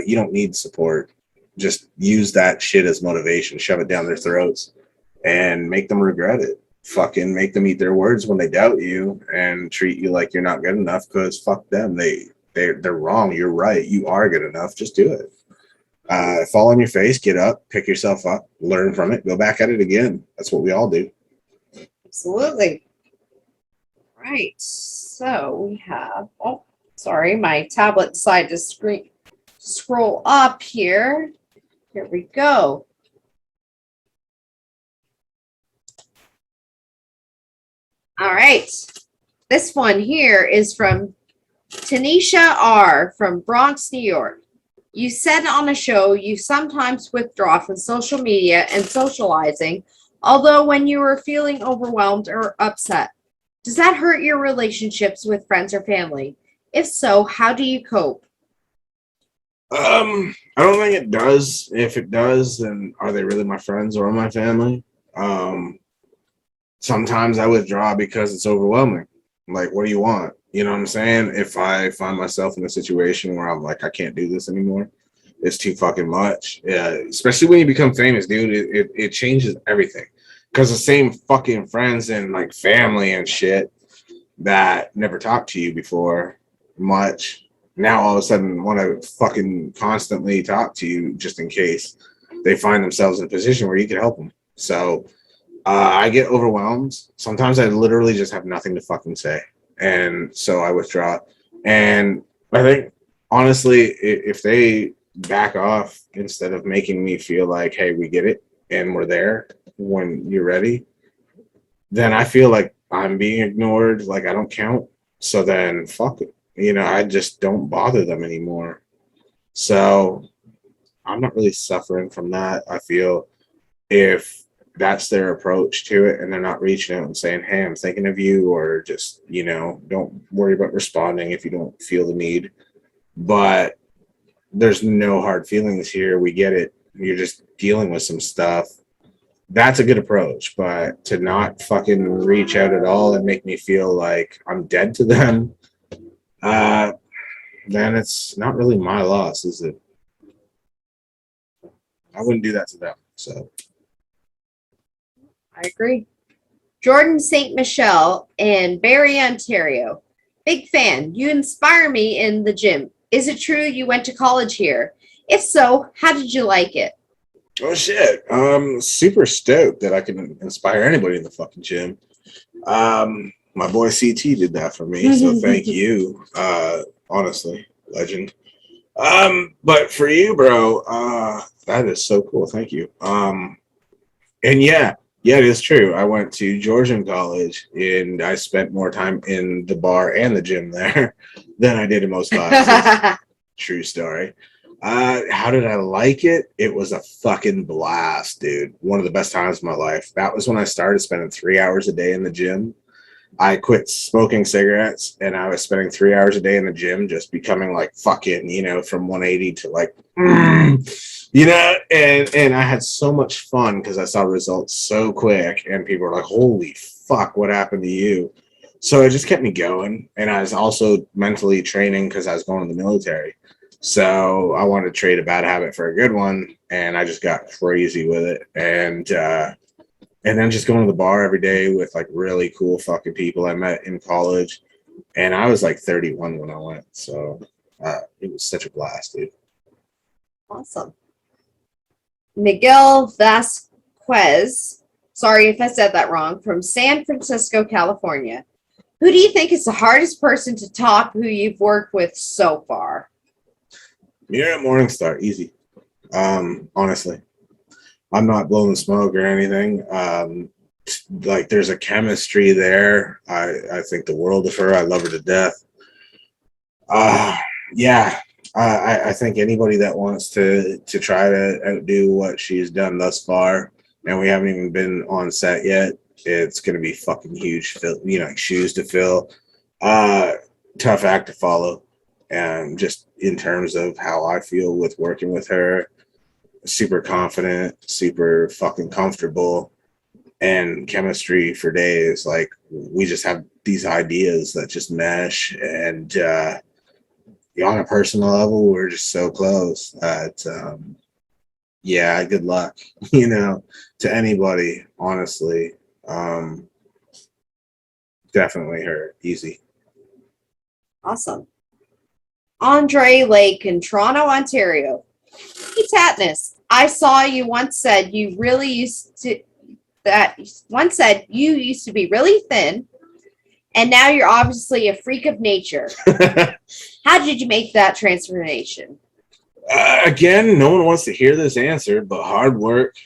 C: You don't need support. Just use that shit as motivation. Shove it down their throats and make them regret it. Fucking make them eat their words when they doubt you and treat you like you're not good enough, because fuck them. They're wrong. You're right. You are good enough. Just do it. Fall on your face, get up, pick yourself up, learn from it, go back at it again. That's what we all do.
D: Absolutely. Right. So we have, oh, sorry, my tablet decided to scroll up here. Here we go. All right. This one here is from Tanisha R. from Bronx, New York. You said on a show you sometimes withdraw from social media and socializing, although when you were feeling overwhelmed or upset. Does that hurt your relationships with friends or family? If so, how do you cope?
C: I don't think it does. If it does, then are they really my friends or my family? Sometimes I withdraw because it's overwhelming. Like, what do you want? You know what I'm saying? If I find myself in a situation where I'm like, I can't do this anymore, it's too fucking much. Yeah, especially when you become famous, dude, it changes everything. Because the same fucking friends and like family and shit that never talked to you before much, now all of a sudden want to fucking constantly talk to you just in case they find themselves in a position where you can help them. So I get overwhelmed. Sometimes I literally just have nothing to fucking say. And so I withdraw. And I think, honestly, if they back off instead of making me feel like, hey, we get it and we're there when you're ready, then I feel like I'm being ignored, like I don't count. So then fuck it. You know, I just don't bother them anymore. So I'm not really suffering from that. I feel if that's their approach to it and they're not reaching out and saying, hey, I'm thinking of you, or just, you know, don't worry about responding if you don't feel the need. But there's no hard feelings here. We get it. You're just dealing with some stuff. That's a good approach. But to not fucking reach out at all and make me feel like I'm dead to them, then it's not really my loss, is it? I wouldn't do that to them. So
D: I agree. Jordan St. Michelle in Barrie, Ontario. Big fan. You inspire me in the gym. Is it true you went to college here? If so, how did you like it?
C: oh shit. Super stoked that I can inspire anybody in the fucking gym. My boy CT did that for me, so thank you. Honestly, legend. But for you, bro, that is so cool. Thank you. And yeah, it is true. I went to Georgian college and I spent more time in the bar and the gym there than I did in most classes. True story. How did I like it? It was a fucking blast, dude. One of the best times of my life. That was when I started spending 3 hours a day in the gym. I quit smoking cigarettes and I was spending 3 hours a day in the gym, just becoming like fucking, you know, from 180 to like, you know, and I had so much fun because I saw results so quick and people were like, holy fuck, what happened to you? So it just kept me going. And I was also mentally training because I was going to the military. So I wanted to trade a bad habit for a good one. And I just got crazy with it. And then just going to the bar every day with like really cool fucking people I met in college And I was like 31 when I went. So it was such a blast, dude.
D: Awesome. Miguel Vasquez, sorry if I said that wrong, from San Francisco, California. Who do you think is the hardest person to talk who you've worked with so far?
C: You're at Morningstar, easy. Honestly, I'm not blowing smoke or anything. Like there's a chemistry there. I think the world of her. I love her to death. Yeah. I think anybody that wants to try to outdo what she's done thus far, and we haven't even been on set yet, it's going to be fucking huge, shoes to fill. Tough act to follow. And just in terms of how I feel with working with her, super confident, super fucking comfortable, and chemistry for days. Like we just have these ideas that just mesh, and on a personal level, we're just so close that yeah, good luck, to anybody, honestly. Definitely her, easy.
D: Awesome. Andre Lake in Toronto, Ontario. Hey, Tattness, I saw you once said you used to be really thin, and now you're obviously a freak of nature. How did you make that transformation?
C: Again, no one wants to hear this answer, but hard work.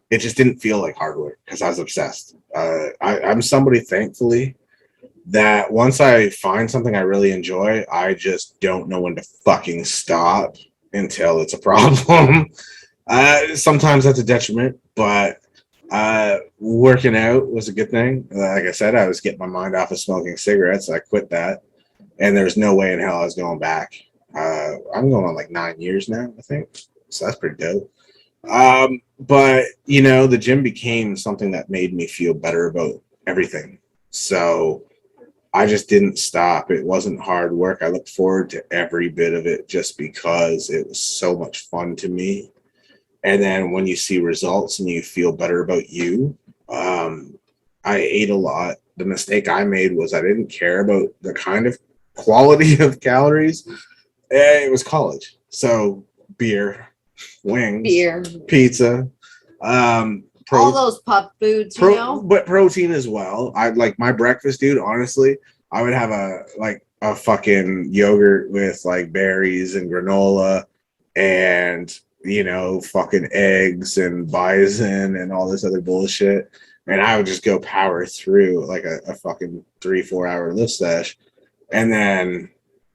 C: It just didn't feel like hard work because I was obsessed. I'm somebody, thankfully, that once I find something I really enjoy, I just don't know when to fucking stop until it's a problem. Sometimes that's a detriment, but working out was a good thing. Like I said, I was getting my mind off of smoking cigarettes. I quit that, and there's no way in hell I was going back. I'm going on like 9 years now, I think. So that's pretty dope. But the gym became something that made me feel better about everything. So I just didn't stop. It wasn't hard work. I looked forward to every bit of it just because it was so much fun to me. And then when you see results and you feel better about you, I ate a lot. The mistake I made was I didn't care about the kind of quality of calories. It was college. So beer, wings, pizza,
D: all those pub foods,
C: but protein as well. I like my breakfast, dude. Honestly, I would have a fucking yogurt with like berries and granola and fucking eggs and bison and all this other bullshit. And I would just go power through like a fucking 3-4 hour lift sesh. And then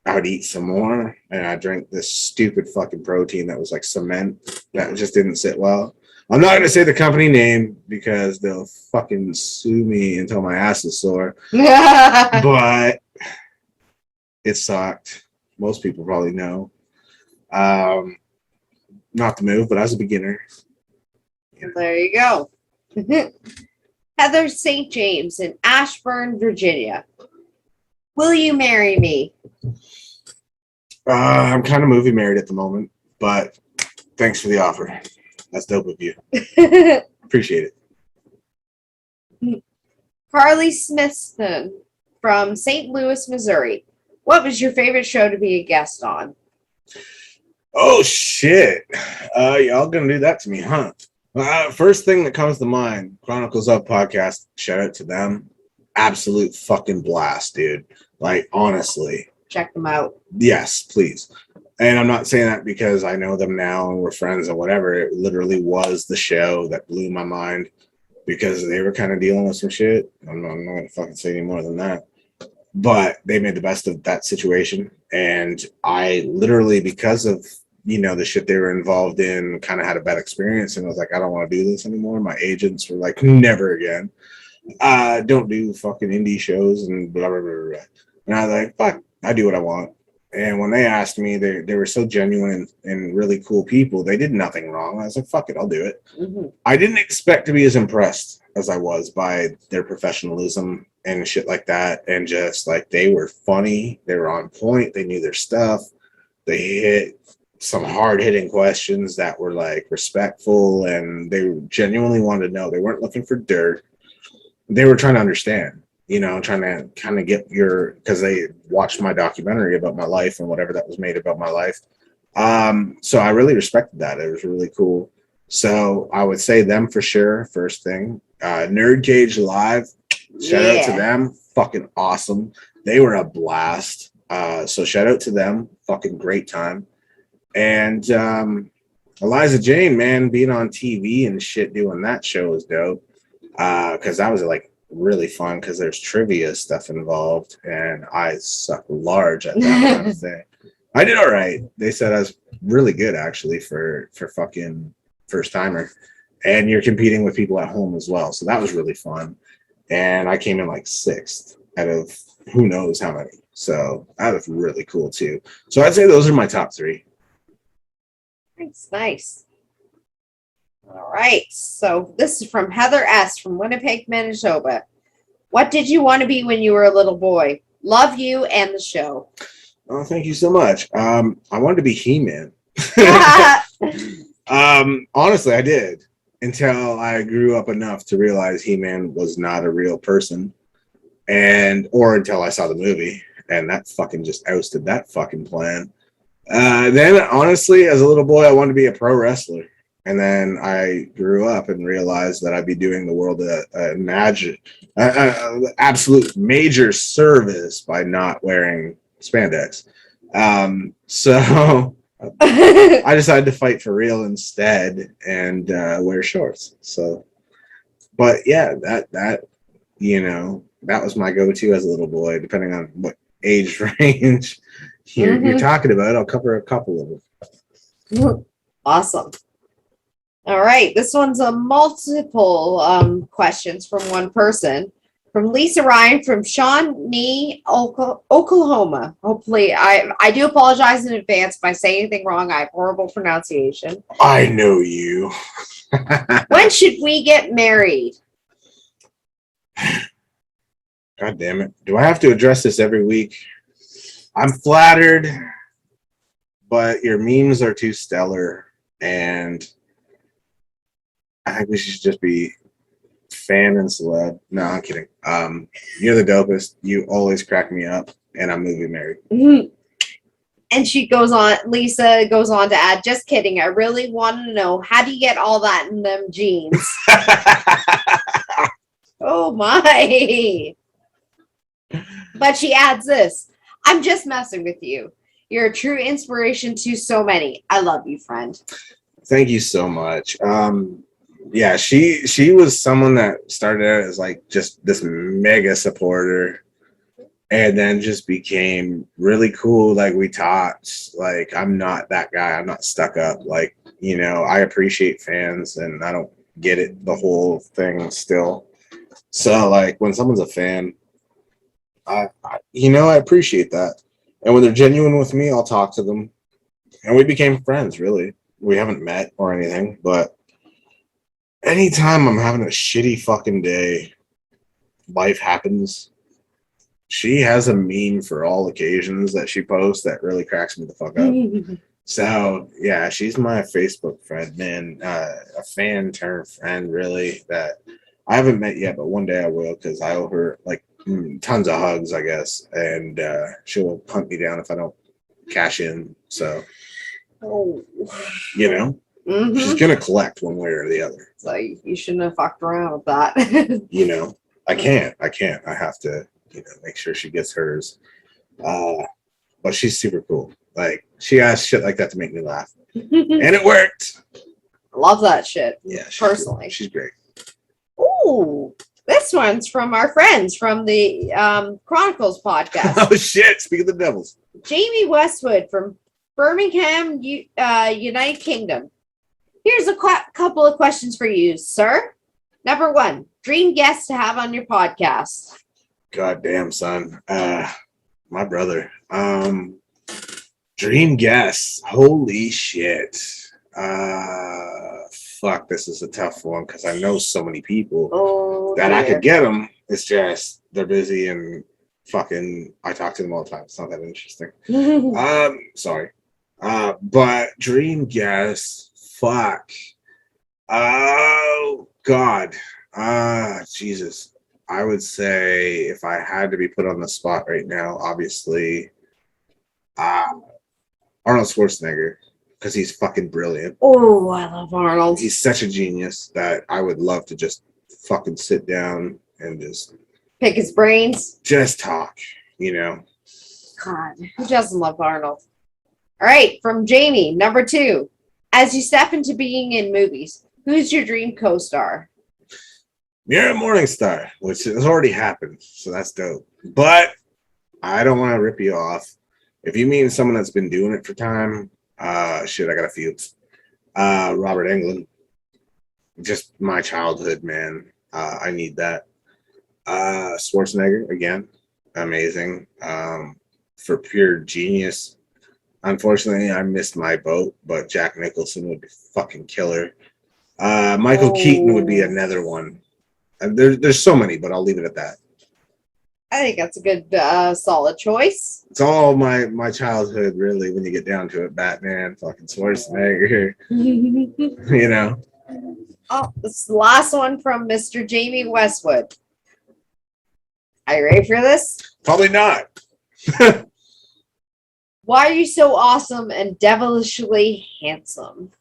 C: I would eat some more and I drank this stupid fucking protein that was like cement that just didn't sit well. I'm not going to say the company name because they'll fucking sue me until my ass is sore. But it sucked. Most people probably know. Not the move, but I was a beginner.
D: There you go. Heather St. James in Ashburn, Virginia. Will you marry me?
C: I'm kind of movie married at the moment, but thanks for the offer. That's dope of you. Appreciate it.
D: Carly Smithson from St. Louis, Missouri. What was your favorite show to be a guest on?
C: Oh, shit. Y'all gonna do that to me, huh? First thing that comes to mind, Chronicles of Podcast. Shout out to them. Absolute fucking blast, dude. Like, honestly.
D: Check them out.
C: Yes, please. And I'm not saying that because I know them now and we're friends and whatever. It literally was the show that blew my mind because they were kind of dealing with some shit. I'm not going to fucking say any more than that. But they made the best of that situation. And I literally, because of, the shit they were involved in, kind of had a bad experience. And I was like, I don't want to do this anymore. My agents were like, never again. Don't do fucking indie shows and blah, blah, blah, blah. And I was like, fuck, I do what I want. And when they asked me, they were so genuine and really cool people. They did nothing wrong. I was like, fuck it, I'll do it. Mm-hmm. I didn't expect to be as impressed as I was by their professionalism and shit like that. And just like, they were funny. They were on point. They knew their stuff. They hit some hard-hitting questions that were like respectful, and they genuinely wanted to know. They weren't looking for dirt. They were trying to understand, you know, trying to kind of get because they watched my documentary about my life and whatever that was made about my life. So I really respected that. It was really cool. So I would say them for sure. First thing, Nerd Cage Live, shout out to them. Fucking awesome. They were a blast. So shout out to them. Fucking great time. And Eliza Jane, man, being on TV and shit, doing that show was dope. Because that was like really fun because there's trivia stuff involved, and I suck large at that kind of thing. I did all right. They said I was really good actually for fucking first timer, and you're competing with people at home as well, so that was really fun. And I came in like 6th out of who knows how many, so that was really cool too. So I'd say those are my top 3.
D: Nice. All right. So this is from Heather S. from Winnipeg, Manitoba. What did you want to be when you were a little boy? Love you and the show.
C: Oh, thank you so much. I wanted to be He-Man. Honestly, I did until I grew up enough to realize He-Man was not a real person, or until I saw the movie, and that fucking just ousted that fucking plan. Then, honestly, as a little boy, I wanted to be a pro wrestler. And then I grew up and realized that I'd be doing the world absolute major service by not wearing spandex. So I decided to fight for real instead and wear shorts. So, but yeah, that you know, that was my go-to as a little boy, depending on what age range you're talking about. I'll cover a couple of them.
D: Awesome. All right, this one's a multiple questions from one person. From Lisa Ryan from Shawnee, Oklahoma. Hopefully, I do apologize in advance if I say anything wrong. I have horrible pronunciation.
C: I know you.
D: When should we get married?
C: God damn it. Do I have to address this every week? I'm flattered, but your memes are too stellar, and I think we should just be fan and celeb. No, I'm kidding. You're the dopest. You always crack me up, and I'm movie married.
D: Mm-hmm. And Lisa goes on to add, just kidding. I really want to know, how do you get all that in them jeans? Oh my. But she adds this, I'm just messing with you. You're a true inspiration to so many. I love you, friend.
C: Thank you so much. Yeah, she was someone that started out as like just this mega supporter and then just became really cool. Like we talked, like I'm not that guy. I'm not stuck up. Like, you know, I appreciate fans and I don't get it, the whole thing still. So like when someone's a fan, I appreciate that. And when they're genuine with me, I'll talk to them. And we became friends, really. We haven't met or anything, but anytime I'm having a shitty fucking day, life happens. She has a meme for all occasions that she posts that really cracks me the fuck up. So yeah, she's my Facebook friend, man. A fan turned friend, really, that I haven't met yet, but one day I will, because I owe her like tons of hugs, I guess, and she'll hunt me down if I don't cash in. So, you know. Mm-hmm. She's gonna collect one way or the other.
D: So you shouldn't have fucked around with that.
C: You know, I can't. I have to, make sure she gets hers. But she's super cool. Like she asks shit like that to make me laugh, and it worked.
D: I love that shit.
C: Yeah,
D: personally,
C: she's great.
D: Ooh, this one's from our friends from the Chronicles podcast.
C: Oh shit! Speak of the devils.
D: Jamie Westwood from Birmingham, United Kingdom. Here's a couple of questions for you, sir. Number 1, dream guest to have on your podcast.
C: God damn, son. My brother. Dream guest. Holy shit. Fuck, this is a tough one because I know so many people that I could get them. It's just they're busy and fucking I talk to them all the time. It's not that interesting. Sorry. But dream guest. Fuck. Oh God. Jesus. I would say if I had to be put on the spot right now, obviously, Arnold Schwarzenegger, because he's fucking brilliant.
D: Oh, I love Arnold.
C: He's such a genius that I would love to just fucking sit down and just
D: pick his brains.
C: Just talk, you know.
D: God, who doesn't love Arnold? All right, from Jamie, number 2. As you step into being in movies, who's your dream co-star?
C: Mira Morningstar, which has already happened, so that's dope. But I don't want to rip you off. If you mean someone that's been doing it for time, shit, I got a few. Robert Englund. Just my childhood, man. I need that. Schwarzenegger, again, amazing. For pure genius. Unfortunately, I missed my boat, but Jack Nicholson would be fucking killer. Michael Keaton would be another one. And there's so many, but I'll leave it at that.
D: I think that's a good, solid choice.
C: It's all my childhood, really, when you get down to it. Batman, fucking Schwarzenegger, you know.
D: Oh, this is the last one from Mr. Jamie Westwood. Are you ready for this?
C: Probably not.
D: Why are you so awesome and devilishly handsome?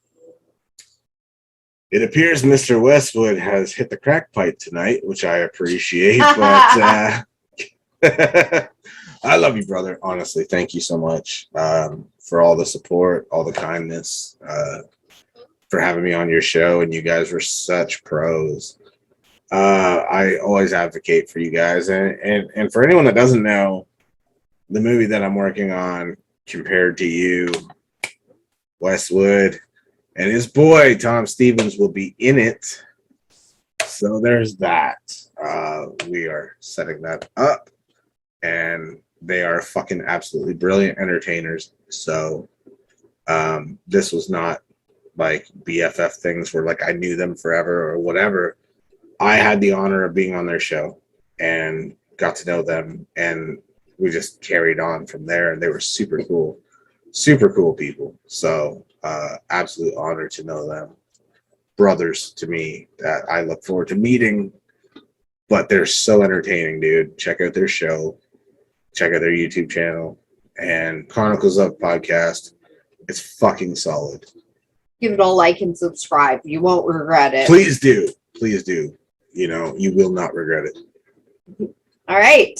C: It appears Mr. Westwood has hit the crack pipe tonight, which I appreciate. But I love you, brother. Honestly, thank you so much for all the support, all the kindness, for having me on your show. And you guys were such pros. I always advocate for you guys. And for anyone that doesn't know, the movie that I'm working on, compared to you, Westwood, and his boy, Tom Stevens, will be in it. So there's that. We are setting that up. And they are fucking absolutely brilliant entertainers. So this was not like BFF things where like I knew them forever or whatever. I had the honor of being on their show and got to know them. And we just carried on from there. And they were super cool people. So absolute honor to know them. Brothers to me that I look forward to meeting. But they're so entertaining, dude. Check out their show. Check out their YouTube channel. And Chronicles of Podcast. It's fucking solid.
D: Give it a like and subscribe. You won't regret it.
C: Please do. Please do. You know, you will not regret it.
D: All right.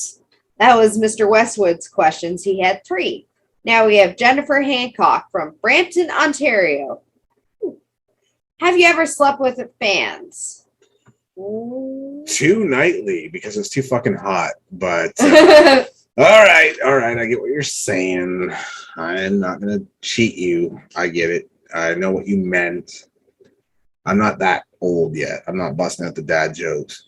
D: That was Mr. Westwood's questions. He had 3. Now we have Jennifer Hancock from Brampton, Ontario. Have you ever slept with fans?
C: Too nightly because it's too fucking hot. But all right. I get what you're saying. I'm not going to cheat you. I get it. I know what you meant. I'm not that old yet. I'm not busting out the dad jokes.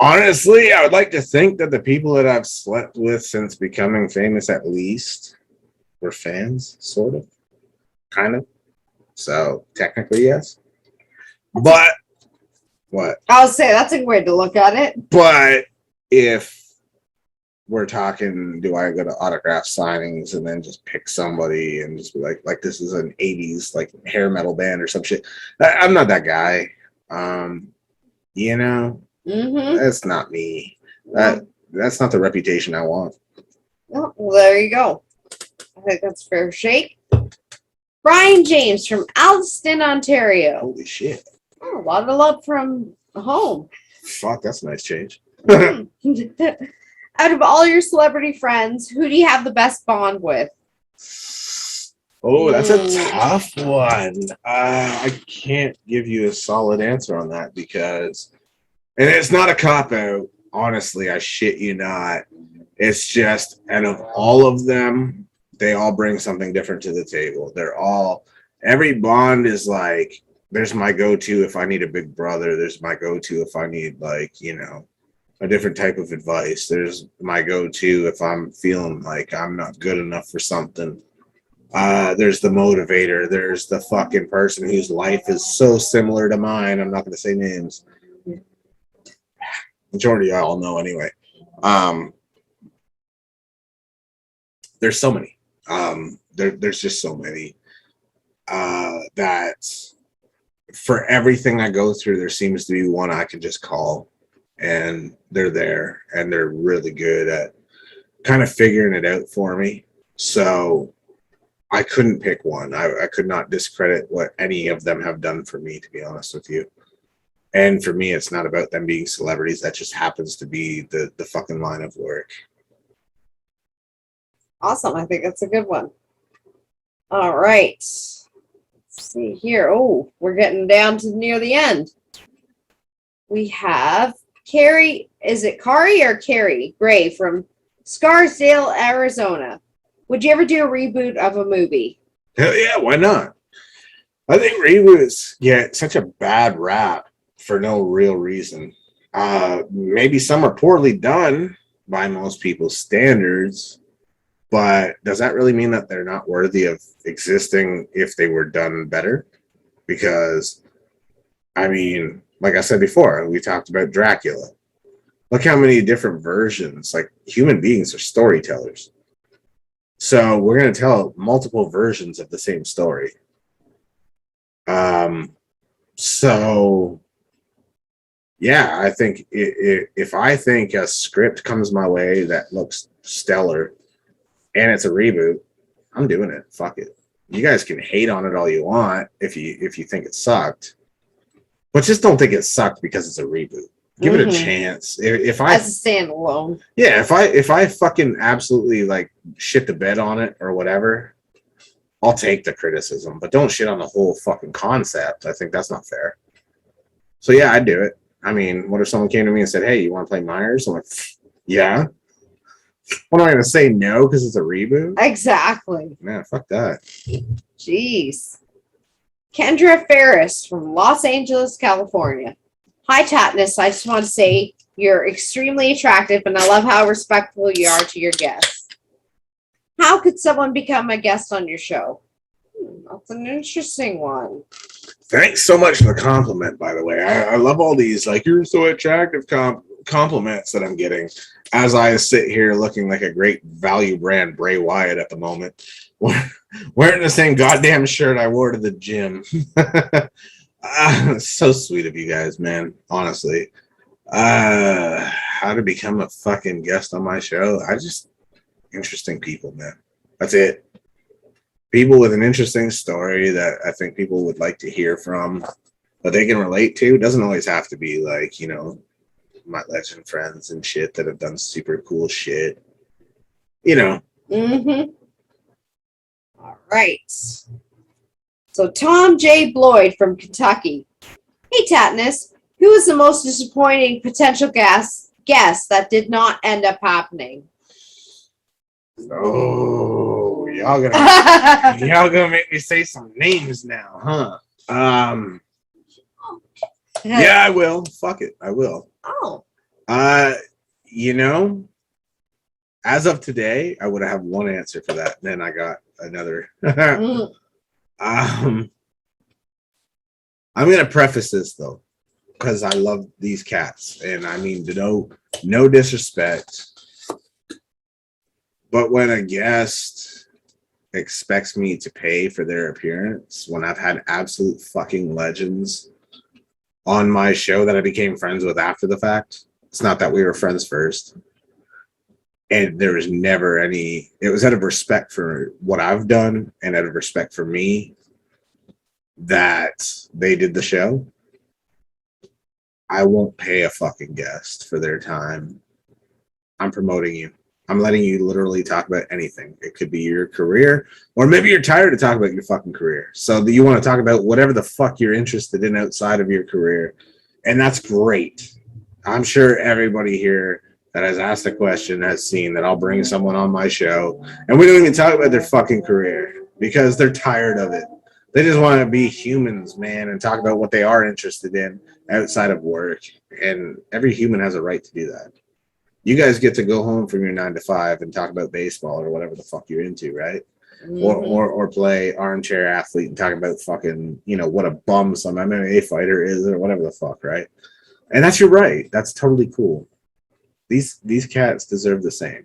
C: Honestly, I would like to think that the people that I've slept with since becoming famous at least were fans, sort of, kind of. So technically, yes. But what?
D: I'll say that's a way to look at it.
C: But if we're talking, do I go to autograph signings and then just pick somebody and just be like this is an 80s like hair metal band or some shit? I'm not that guy. You know, that's not me. That's not the reputation I want.
D: Oh, well, there you go. I think that's fair shake. Brian James from Alston, Ontario.
C: Holy shit.
D: Oh, a lot of love from home.
C: Fuck, that's a nice change.
D: Out of all your celebrity friends, who do you have the best bond with?
C: Oh, that's a tough one. I can't give you a solid answer on that because, and it's not a cop-out. Honestly, I shit you not. It's just, and of all of them, they all bring something different to the table. Every bond is like, there's my go-to if I need a big brother. There's my go-to if I need like, you know, a different type of advice. There's my go-to if I'm feeling like I'm not good enough for something. There's the motivator. There's the fucking person whose life is so similar to mine. I'm not going to say names. Majority of y'all know anyway. There's so many. There's just so many that for everything I go through, there seems to be one I can just call, and they're there, and they're really good at kind of figuring it out for me. So I couldn't pick one. I could not discredit what any of them have done for me, to be honest with you. And for me, it's not about them being celebrities. That just happens to be the fucking line of work.
D: Awesome. I think that's a good one. All right. Let's see here. Oh, we're getting down to near the end. We have Carrie. Is it Kari or Carrie Gray from Scarsdale, Arizona? Would you ever do a reboot of a movie?
C: Hell yeah, why not? I think reboots get such a bad rap for no real reason. Maybe some are poorly done by most people's standards, but does that really mean that they're not worthy of existing if they were done better? Because, I mean, like I said before, we talked about Dracula. Look how many different versions, like human beings are storytellers. So we're going to tell multiple versions of the same story. So yeah, I think if I think a script comes my way that looks stellar and it's a reboot, I'm doing it. Fuck it. You guys can hate on it all you want if you think it sucked, but just don't think it sucked because it's a reboot. Give it a chance. If I
D: as a standalone,
C: yeah, if I fucking absolutely like shit the bed on it or whatever, I'll take the criticism, but don't shit on the whole fucking concept. I think that's not fair. So yeah, I'd do it. I mean, what if someone came to me and said, "Hey, you want to play Myers?" I'm like, yeah. What am I going to say? No, because it's a reboot?
D: exactly.
C: Man, fuck that.
D: Jeez. Kendra Ferris from Los Angeles, California. Hi, Tattness. I just want to say you're extremely attractive, and I love how respectful you are to your guests. How could someone become a guest on your show? That's an interesting one.
C: Thanks so much for the compliment, by the way. I love all these, like, you're so attractive compliments that I'm getting as I sit here looking like a great value brand Bray Wyatt at the moment, wearing the same goddamn shirt I wore to the gym. So sweet of you guys, man. Honestly, how to become a fucking guest on my show? Interesting people, man. That's it. People with an interesting story that I think people would like to hear from, that they can relate to. It doesn't always have to be like, you know, my legend friends and shit that have done super cool shit. You know.
D: All right. So Tom J. Bloyd from Kentucky. Hey, Tattness. Who was the most disappointing potential guest that did not end up happening?
C: Oh, y'all gonna make me say some names now, huh? Yeah, I will. Fuck it, I will.
D: Oh.
C: You know, as of today, I would have one answer for that. Then I got another. I'm gonna preface this though, because I love these cats, and I mean no disrespect, but when a guest expects me to pay for their appearance, when I've had absolute fucking legends on my show that I became friends with after the fact, it's not that we were friends first, and there was never any, it was out of respect for what I've done and out of respect for me that they did the show. I won't pay a fucking guest for their time. I'm promoting you. I'm letting you literally talk about anything. It could be your career, or maybe you're tired of talking about your fucking career. So do you want to talk about whatever the fuck you're interested in outside of your career? And that's great. I'm sure everybody here that has asked a question has seen that I'll bring someone on my show and we don't even talk about their fucking career because they're tired of it. They just want to be humans, man, and talk about what they are interested in outside of work. And every human has a right to do that. You guys get to go home from your 9 to 5 and talk about baseball or whatever the fuck you're into, right? Or play armchair athlete and talk about fucking, you know, what a bum some MMA fighter is or whatever the fuck, right? And that's your right. That's totally cool. These cats deserve the same.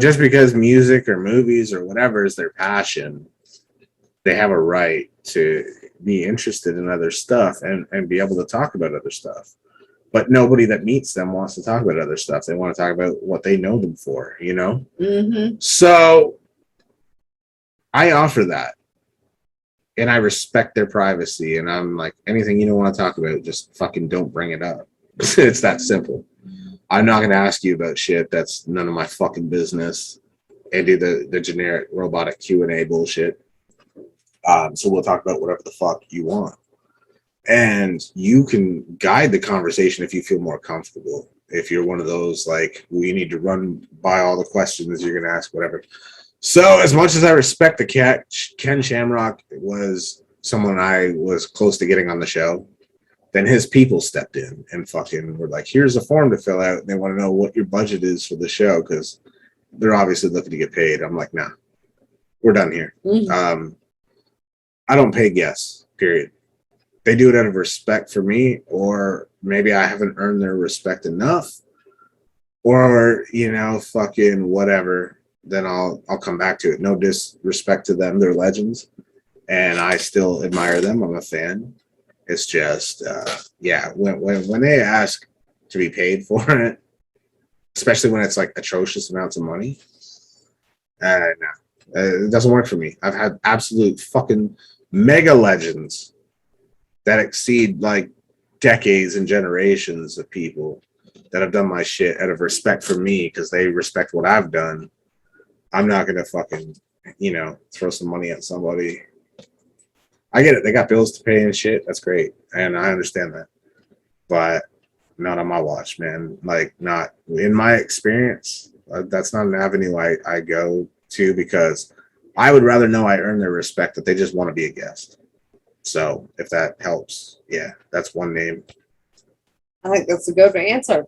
C: Just because music or movies or whatever is their passion, they have a right to be interested in other stuff and be able to talk about other stuff. But nobody that meets them wants to talk about other stuff. They want to talk about what they know them for, you know?
D: Mm-hmm.
C: So I offer that. And I respect their privacy. And I'm like, anything you don't want to talk about, just fucking don't bring it up. It's that simple. I'm not going to ask you about shit that's none of my fucking business and do the generic robotic Q&A bullshit. So we'll talk about whatever the fuck you want. And you can guide the conversation if you feel more comfortable. If you're one of those, like, we need to run by all the questions you're going to ask, whatever. So as much as I respect the cat, Ken Shamrock was someone I was close to getting on the show. Then his people stepped in and fucking were like, here's a form to fill out. And they want to know what your budget is for the show because they're obviously looking to get paid. I'm like, nah, we're done here.
D: Mm-hmm.
C: I don't pay guests, period. They do it out of respect for me, or maybe I haven't earned their respect enough, or, you know, fucking whatever. Then I'll come back to it. No disrespect to them. They're legends. And I still admire them. I'm a fan. It's just, when they ask to be paid for it, especially when it's like atrocious amounts of money, it doesn't work for me. I've had absolute fucking mega legends that exceed like decades and generations of people that have done my shit out of respect for me because they respect what I've done. I'm not going to fucking, you know, throw some money at somebody. I get it. They got bills to pay and shit. That's great. And I understand that. But not on my watch, man. Like, not in my experience. That's not an avenue I go to because I would rather know I earn their respect that they just want to be a guest. So if that helps, yeah, that's one name.
D: I think that's a good answer.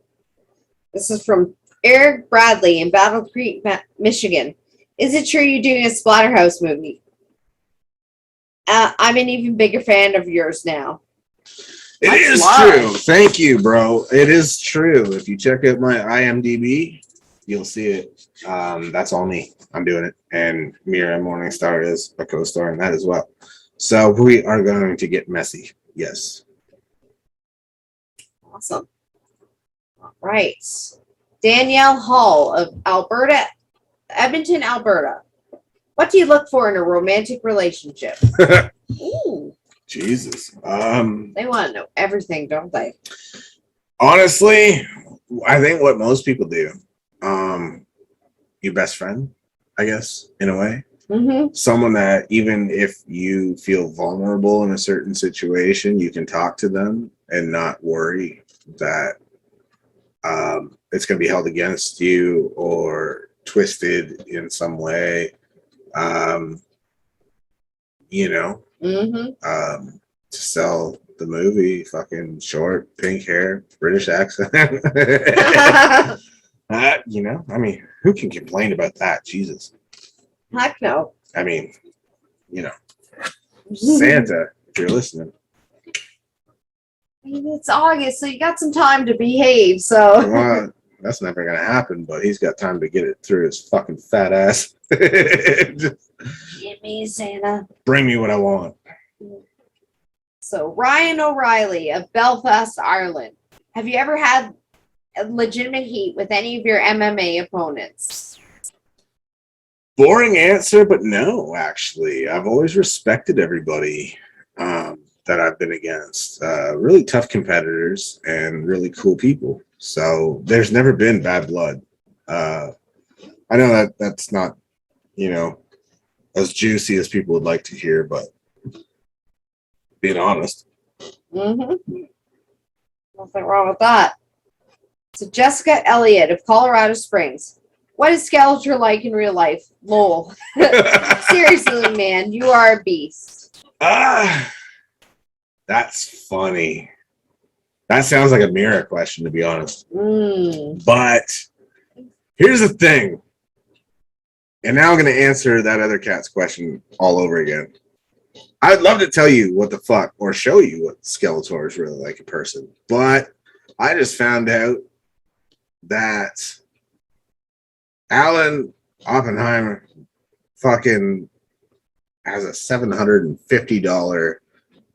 D: This is from Eric Bradley in Battle Creek, Michigan. Is it true you're doing a Splatterhouse movie? I'm an even bigger fan of yours now.
C: It is true. Thank you, bro. It is true. If you check out my IMDb, you'll see it. That's all me. I'm doing it. And Mira Morningstar is a co-star in that as well. So we are going to get messy. Yes.
D: Awesome. All right. Danielle Hall of Edmonton, Alberta. What do you look for in a romantic relationship? Ooh.
C: Jesus.
D: They want to know everything, don't they?
C: Honestly, I think what most people do, your best friend, I guess, in a way.
D: Mm-hmm.
C: Someone that even if you feel vulnerable in a certain situation, you can talk to them and not worry that it's going to be held against you or twisted in some way. You know, to sell the movie, fucking short, pink hair, British accent. You know, I mean, who can complain about that? Jesus.
D: Heck no.
C: I mean, you know, Santa, if you're listening.
D: I mean, it's August, so you got some time to behave, so.
C: Well, that's never going to happen, but he's got time to get it through his fucking fat ass. Just
D: Get me, Santa.
C: bring me what I want.
D: So, Ryan O'Reilly of Belfast, Ireland. Have you ever had a legitimate heat with any of your MMA opponents?
C: Boring answer, but no, actually. I've always respected everybody that I've been against. Really tough competitors and really cool people. So there's never been bad blood. I know that that's not, you know, as juicy as people would like to hear, but being honest.
D: Mm-hmm. Nothing wrong with that. So Jessica Elliott of Colorado Springs. What is Skeletor like in real life? Lol. Seriously, man, you are a beast.
C: That's funny. That sounds like a mirror question, to be honest. But here's the thing. And now I'm going to answer that other cat's question all over again. I'd love to tell you what the fuck or show you what Skeletor is really like in person. But I just found out that Alan Oppenheimer fucking has a $750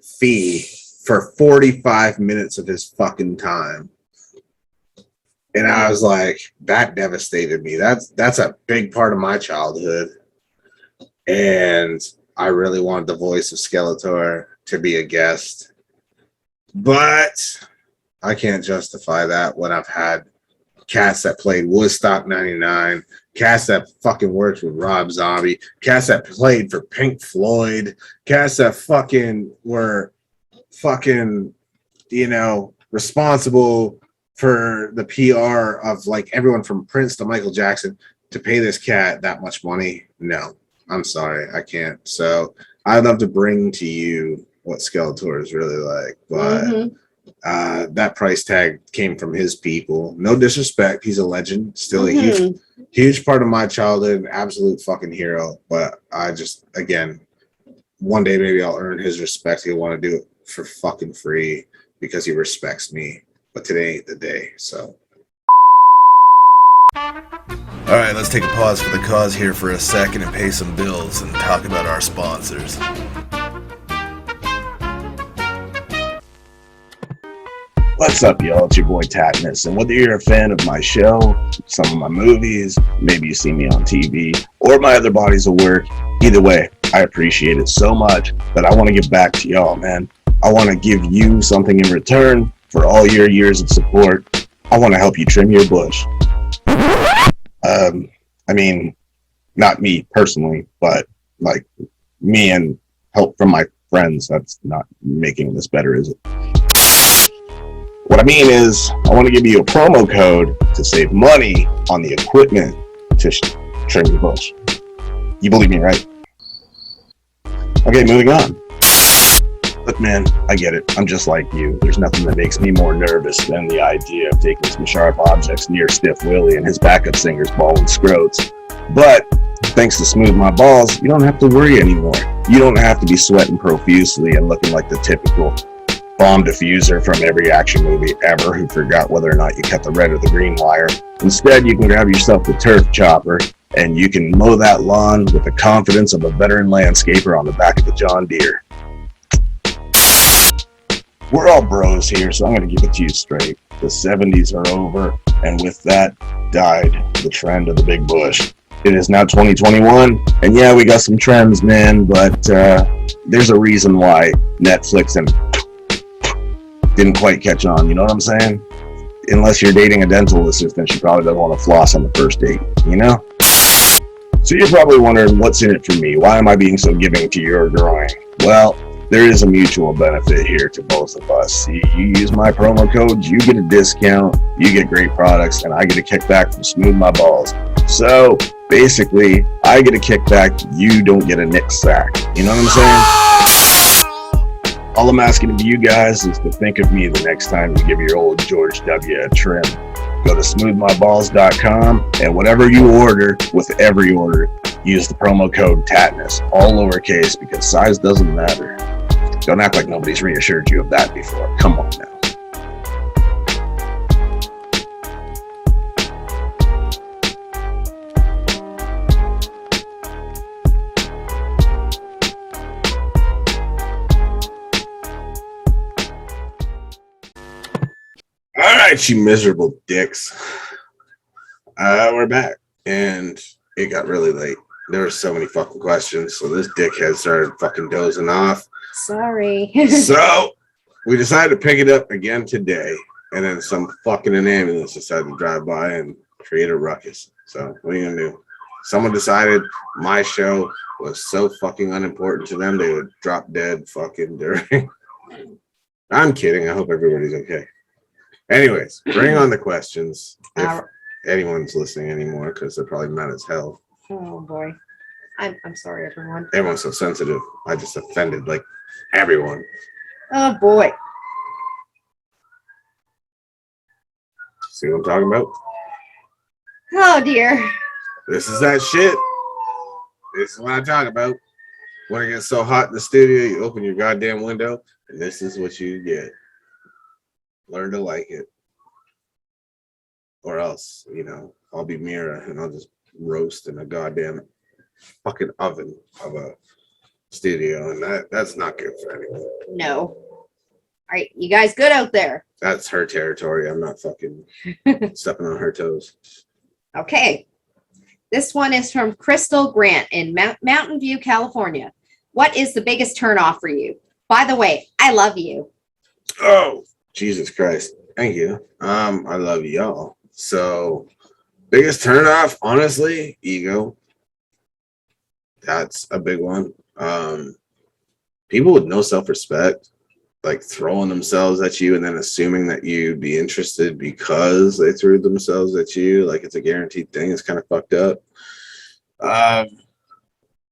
C: fee for 45 minutes of his fucking time. And I was like, that devastated me. That's a big part of my childhood. And I really wanted the voice of Skeletor to be a guest. But I can't justify that when I've had cast that played Woodstock 99, cast that fucking worked with Rob Zombie, cast that played for Pink Floyd, cast that fucking were fucking, responsible for the PR of like everyone from Prince to Michael Jackson. To pay this cat that much money, no, I'm sorry, I can't. So I'd love to bring to you what Skeletor is really like, but that price tag came from his people. No disrespect, he's a legend, still a huge part of my childhood, absolute fucking hero. But I just, again, one day maybe I'll earn his respect. He'll want to do it for fucking free because he respects me. But today ain't the day. So
A: All right, let's take a pause for the cause here for a second and pay some bills and talk about our sponsors.
E: What's up, y'all? It's your boy Tattness, and whether you're a fan of my show, some of my movies, maybe you see me on TV, or my other bodies of work, either way, I appreciate it so much that I want to give back to y'all, man. I want to give you something in return for all your years of support. I want to help you trim your bush. I mean, not me personally, but like me and help from my friends. That's not making this better, is it? What I mean is, I want to give you a promo code to save money on the equipment to trim your bush. You believe me, right? Okay, moving on. Look, man, I get it. I'm just like you. There's nothing that makes me more nervous than the idea of taking some sharp objects near Stiff Willie and his backup singer's ball and scrotes. But thanks to Smooth My Balls, you don't have to worry anymore. You don't have to be sweating profusely and looking like the typical bomb diffuser from every action movie ever who forgot whether or not you cut the red or the green wire. Instead, you can grab yourself the turf chopper and you can mow that lawn with the confidence of a veteran landscaper on the back of the John Deere. We're all bros here, so I'm going to give it to you straight. The 70s are over, and with that died the trend of the big bush. It is now 2021, and yeah, we got some trends, man, but there's a reason why Netflix and didn't quite catch on, you know what I'm saying? Unless you're dating a dental assistant, she probably doesn't want to floss on the first date, you know? So you're probably wondering, what's in it for me? Why am I being so giving to your groin? Well, there is a mutual benefit here to both of us. You use my promo codes, you get a discount, you get great products, and I get a kickback from Smooth My Balls. So basically, I get a kickback, you don't get a nick sack. You know what I'm saying? All I'm asking of you guys is to think of me the next time you give your old George W. a trim. Go to smoothmyballs.com, and whatever you order, with every order, use the promo code Tattness, all lowercase, because size doesn't matter. Don't act like nobody's reassured you of that before. Come on now.
C: all right, you miserable dicks. We're back, and it got really late. There were so many fucking questions, so this dickhead started fucking dozing off.
D: Sorry.
C: So we decided to pick it up again today, and then some fucking ambulance decided to drive by and create a ruckus. So what are you gonna do? Someone decided my show was so fucking unimportant to them they would drop dead fucking during. I'm kidding. I hope everybody's okay. Anyways, bring on the questions if anyone's listening anymore, because they're probably mad as hell.
D: Oh boy. I'm sorry, everyone.
C: Everyone's so sensitive. I just offended like everyone.
D: Oh boy.
C: See what I'm talking about?
D: Oh dear.
C: This is that shit. This is what I talk about. When it gets so hot in the studio, you open your goddamn window, and this is what you get. Learn to like it. Or else, I'll be Mira and I'll just roast in a goddamn fucking oven of a studio, and that's not good for anyone.
D: No. All right, you guys good out there?
C: That's her territory. I'm not fucking stepping on her toes.
D: Okay. This one is from Crystal Grant in Mountain View, California. What is the biggest turnoff for you? By the way, I love you.
C: Oh, Jesus Christ. Thank you. I love y'all. So, biggest turnoff, honestly, ego. That's a big one. People with no self-respect, like throwing themselves at you and then assuming that you'd be interested because they threw themselves at you, like it's a guaranteed thing, is kind of fucked up.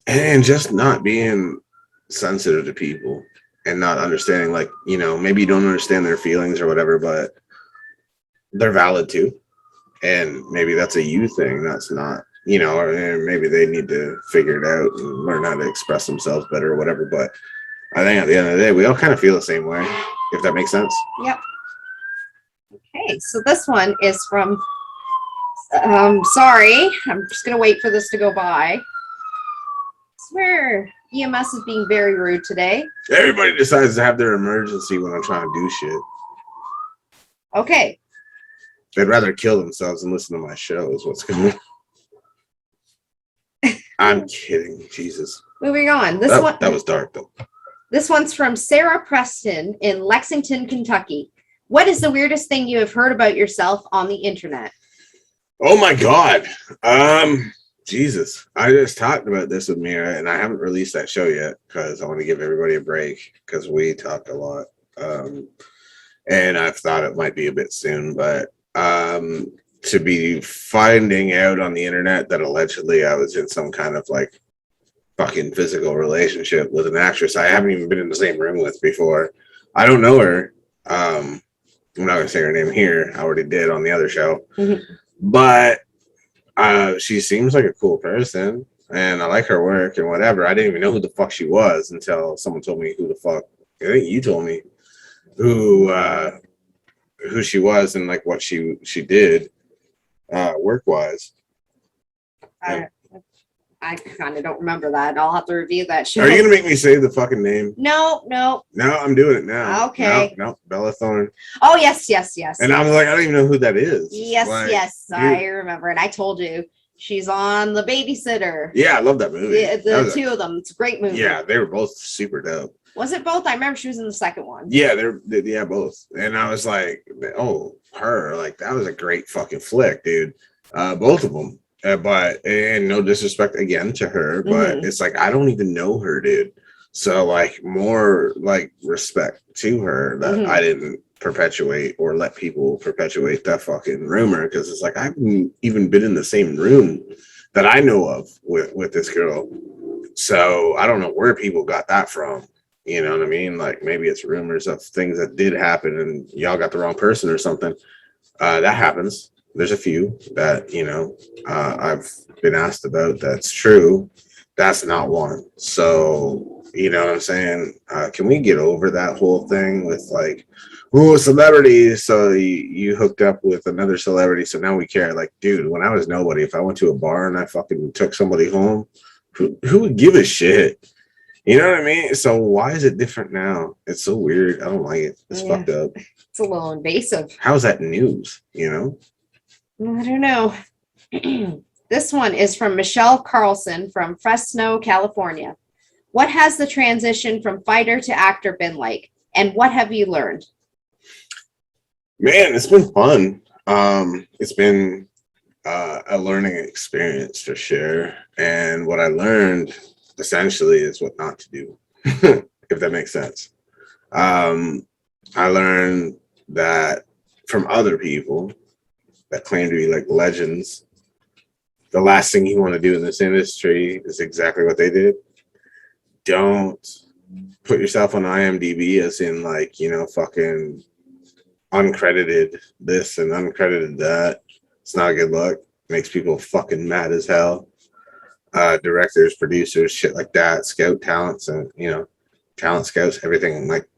C: And just not being sensitive to people and not understanding, like, you know, maybe you don't understand their feelings or whatever, but they're valid too. And maybe that's a you thing. That's not, you know, or maybe they need to figure it out and learn how to express themselves better or whatever. But I think at the end of the day, we all kind of feel the same way, if that makes sense.
D: Yep. Okay, so this one is from, sorry, I'm just going to wait for this to go by. I swear EMS is being very rude today.
C: Everybody decides to have their emergency when I'm trying to do shit.
D: Okay.
C: They'd rather kill themselves than listen to my show is what's going on. I'm kidding. Jesus.
D: Moving on.
C: That was dark, though.
D: This one's from Sarah Preston in Lexington, Kentucky. What is the weirdest thing you have heard about yourself on the internet?
C: Oh my God. Jesus. I just talked about this with Mira and I haven't released that show yet because I want to give everybody a break because we talk a lot. And I've thought it might be a bit soon, but to be finding out on the internet that allegedly I was in some kind of like fucking physical relationship with an actress I haven't even been in the same room with before. I don't know her. I'm not gonna say her name here. I already did on the other show. Mm-hmm. But she seems like a cool person and I like her work and whatever. I didn't even know who the fuck she was until someone told me who the fuck. I think you told me who she was and like what she did work wise.
D: I kind of don't remember that. I'll have to review that show.
C: Are you gonna make me say the fucking name?
D: No.
C: No, I'm doing it now.
D: Okay.
C: No, Bella Thorne.
D: Oh yes.
C: And I was like, I don't even know who that is.
D: Yes,
C: like,
D: I remember. And I told you she's on The Babysitter.
C: Yeah, I love that movie.
D: The two of them. It's a great movie.
C: Yeah, they were both super dope.
D: Was it both? I remember she was in the second one.
C: Yeah, they're both. And I was like, oh, her, like that was a great fucking flick, dude. Both of them. But and no disrespect again to her, but it's like I don't even know her, dude. So like more like respect to her that I didn't perpetuate or let people perpetuate that fucking rumor because it's like I haven't even been in the same room that I know of with this girl. So I don't know where people got that from. You know what I mean? Like maybe it's rumors of things that did happen and y'all got the wrong person or something. That happens. There's a few that, you know, I've been asked about that's true. That's not one. So, you know what I'm saying? Can we get over that whole thing with like, oh, celebrity. So you hooked up with another celebrity. So now we care. Like, dude, when I was nobody, if I went to a bar and I fucking took somebody home, who would give a shit? You know what I mean? So why is it different now? It's so weird. I don't like it. It's fucked up.
D: It's a little invasive.
C: How's that news? You know?
D: I don't know. This one is from Michelle Carlson from Fresno, California. What has the transition from fighter to actor been like? And what have you learned?
C: Man, it's been fun. It's been a learning experience for sure. And what I learned essentially is what not to do, if that makes sense. I learned that from other people that claim to be like legends, the last thing you want to do in this industry is exactly what they did. Don't put yourself on IMDb as in like, you know, fucking uncredited this and uncredited that. It's not a good look. Makes people fucking mad as hell. Directors, producers, shit like that, scout talents and, you know, talent scouts, everything, like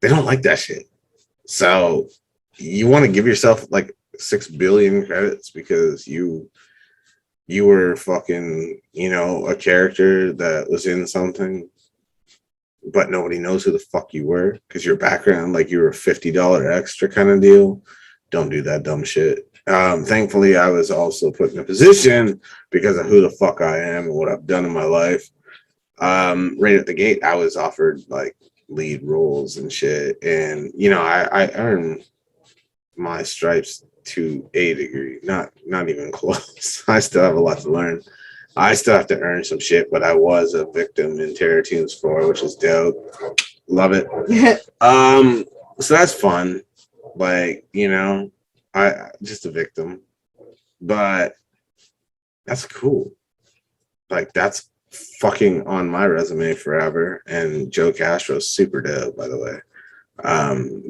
C: they don't like that shit. So you want to give yourself like 6 billion credits because you you were fucking, you know, a character that was in something, but nobody knows who the fuck you were because your background, like you were a $50 extra kind of deal. Don't do that dumb shit. Thankfully, I was also put in a position because of who the fuck I am and what I've done in my life. Right at the gate, I was offered like lead roles and shit. And, you know, I earned my stripes to a degree, not even close. I still have a lot to learn. I still have to earn some shit, but I was a victim in Terror Tunes 4, which is dope. Love it. So that's fun. Like, you know, I just a victim. But that's cool. Like that's fucking on my resume forever. And Joe Castro's super dope, by the way.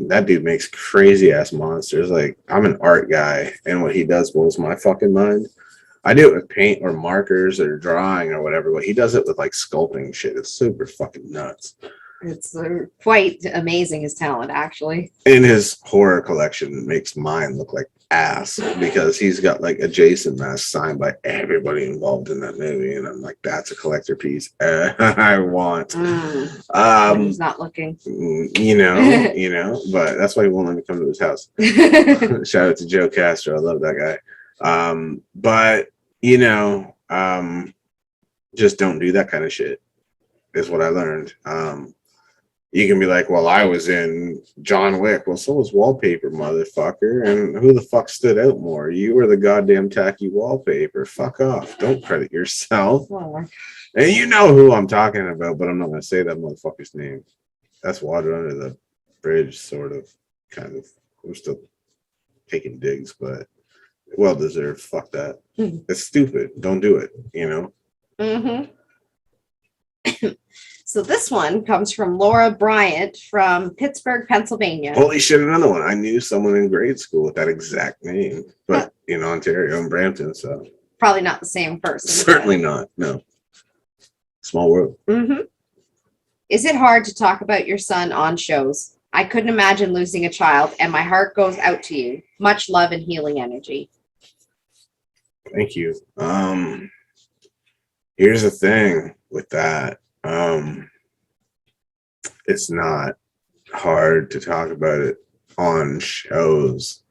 C: That dude makes crazy ass monsters. Like I'm an art guy, and what he does blows my fucking mind. I do it with paint or markers or drawing or whatever, but he does it with like sculpting shit. It's super fucking nuts.
D: It's quite amazing, his talent, actually.
C: And his horror collection makes mine look like ass because he's got like a Jason mask signed by everybody involved in that movie, and I'm like, that's a collector piece I want.
D: He's not looking.
C: You know, but that's why he won't let me come to his house. Shout out to Joe Castro. I love that guy. But you know, just don't do that kind of shit is what I learned. You can be like, well, I was in John Wick. Well, so was Wallpaper, motherfucker. And who the fuck stood out more? You were the goddamn tacky wallpaper. Fuck off. Don't credit yourself.
D: Well,
C: and you know who I'm talking about, but I'm not going to say that motherfucker's name. That's water under the bridge, sort of, kind of. I'm still taking digs, but well deserved. Fuck that. It's stupid. Don't do it, you know?
D: Mm-hmm. So this one comes from Laura Bryant from Pittsburgh, Pennsylvania.
C: Holy shit, another one. I knew someone in grade school with that exact name, but in Ontario and Brampton, so.
D: Probably not the same person.
C: Certainly not, no. Small world.
D: Mm-hmm. Is it hard to talk about your son on shows? I couldn't imagine losing a child, and my heart goes out to you. Much love and healing energy.
C: Thank you. Here's the thing with that. It's not hard to talk about it on shows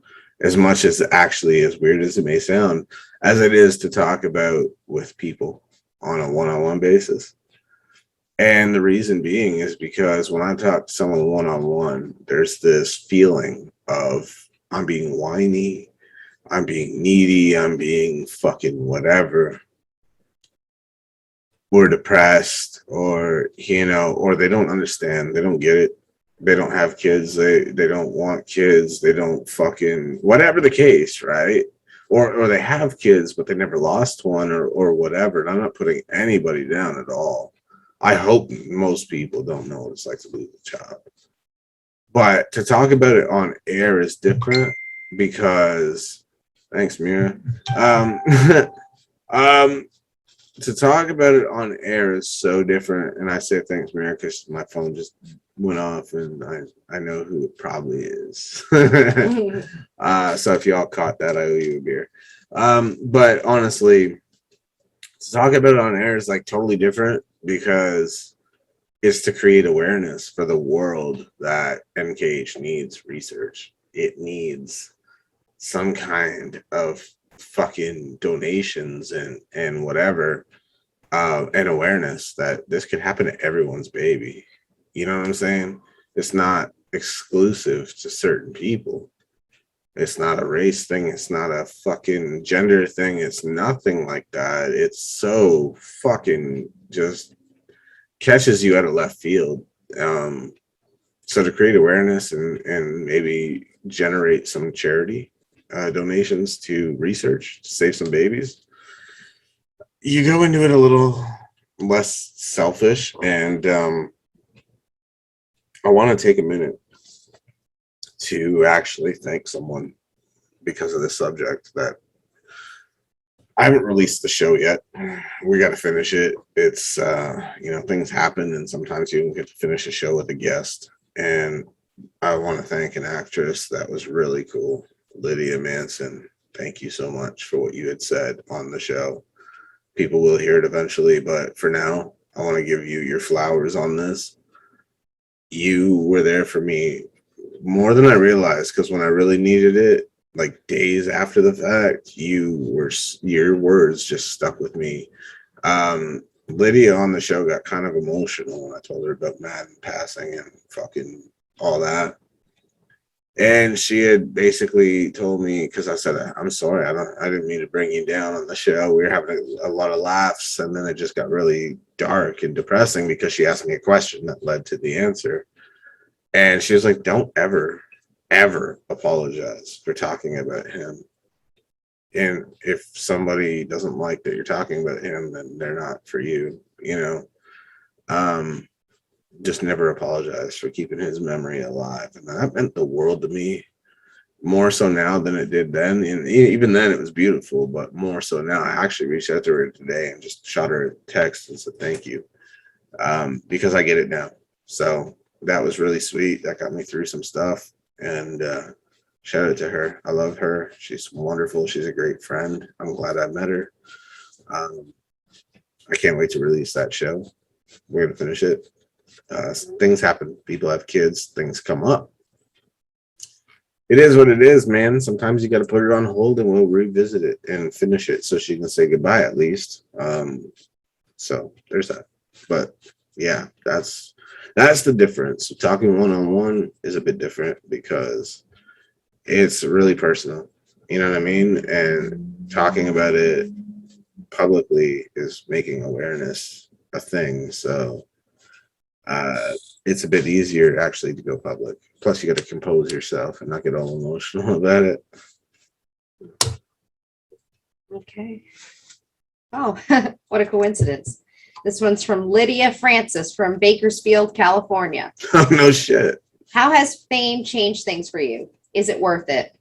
C: as much as actually, as weird as it may sound, as it is to talk about with people on a one-on-one basis. And the reason being is because when I talk to someone one-on-one, there's this feeling of I'm being whiny, I'm being needy, I'm being fucking whatever, or depressed, or, you know, or they don't understand, they don't get it, they don't have kids, they don't want kids, they don't fucking, whatever the case, right? Or they have kids, but they never lost one, or whatever. And I'm not putting anybody down at all. I hope most people don't know what it's like to lose a child. But to talk about it on air is different because, thanks, Mira. To talk about it on air is so different. And I say thanks, Mira, because my phone just went off and I know who it probably is. So if y'all caught that, I owe you a beer. But honestly, to talk about it on air is like totally different because it's to create awareness for the world that MKH needs research. It needs some kind of fucking donations and whatever, and awareness that this could happen to everyone's baby. You know what I'm saying? It's not exclusive to certain people. It's not a race thing. It's not a fucking gender thing. It's nothing like that. It's so fucking just catches you out of left field. So to create awareness and maybe generate some charity donations to research to save some babies, you go into it a little less selfish. And I want to take a minute to actually thank someone because of this subject that I haven't released the show yet. We got to finish it. It's, you know, things happen and sometimes you don't get to finish a show with a guest. And I want to thank an actress that was really cool, Lydia Manson. Thank you so much for what you had said on the show. People will hear it eventually, but for now, I want to give you your flowers on this. You were there for me more than I realized, because when I really needed it, like days after the fact, your words just stuck with me. Lydia on the show got kind of emotional when I told her about Madden passing and fucking all that. And she had basically told me, because I said, I'm sorry, I didn't mean to bring you down on the show. We were having a lot of laughs, and then it just got really dark and depressing because she asked me a question that led to the answer. And she was like, don't ever, ever apologize for talking about him. And if somebody doesn't like that you're talking about him, then they're not for you, you know? Just never apologize for keeping his memory alive. And that meant the world to me, more so now than it did then. And even then it was beautiful, but more so now. I actually reached out to her today and just shot her a text and said thank you, because I get it now. So that was really sweet. That got me through some stuff. And shout out to her. I love her. She's wonderful. She's a great friend. I'm glad I met her. I can't wait to release that show. We're going to finish it. Things happen. People have kids. Things come up. It is what it is, man. Sometimes you got to put it on hold, and we'll revisit it and finish it so she can say goodbye at least. So there's that. But yeah, that's the difference. Talking one-on-one is a bit different because it's really personal. You know what I mean? And talking about it publicly is making awareness a thing. So it's a bit easier actually to go public. Plus, you got to compose yourself and not get all emotional about it.
D: Okay. Oh, what a coincidence. This one's from Lydia Francis from Bakersfield, California.
C: Oh, no shit.
D: How has fame changed things for you? Is it worth it?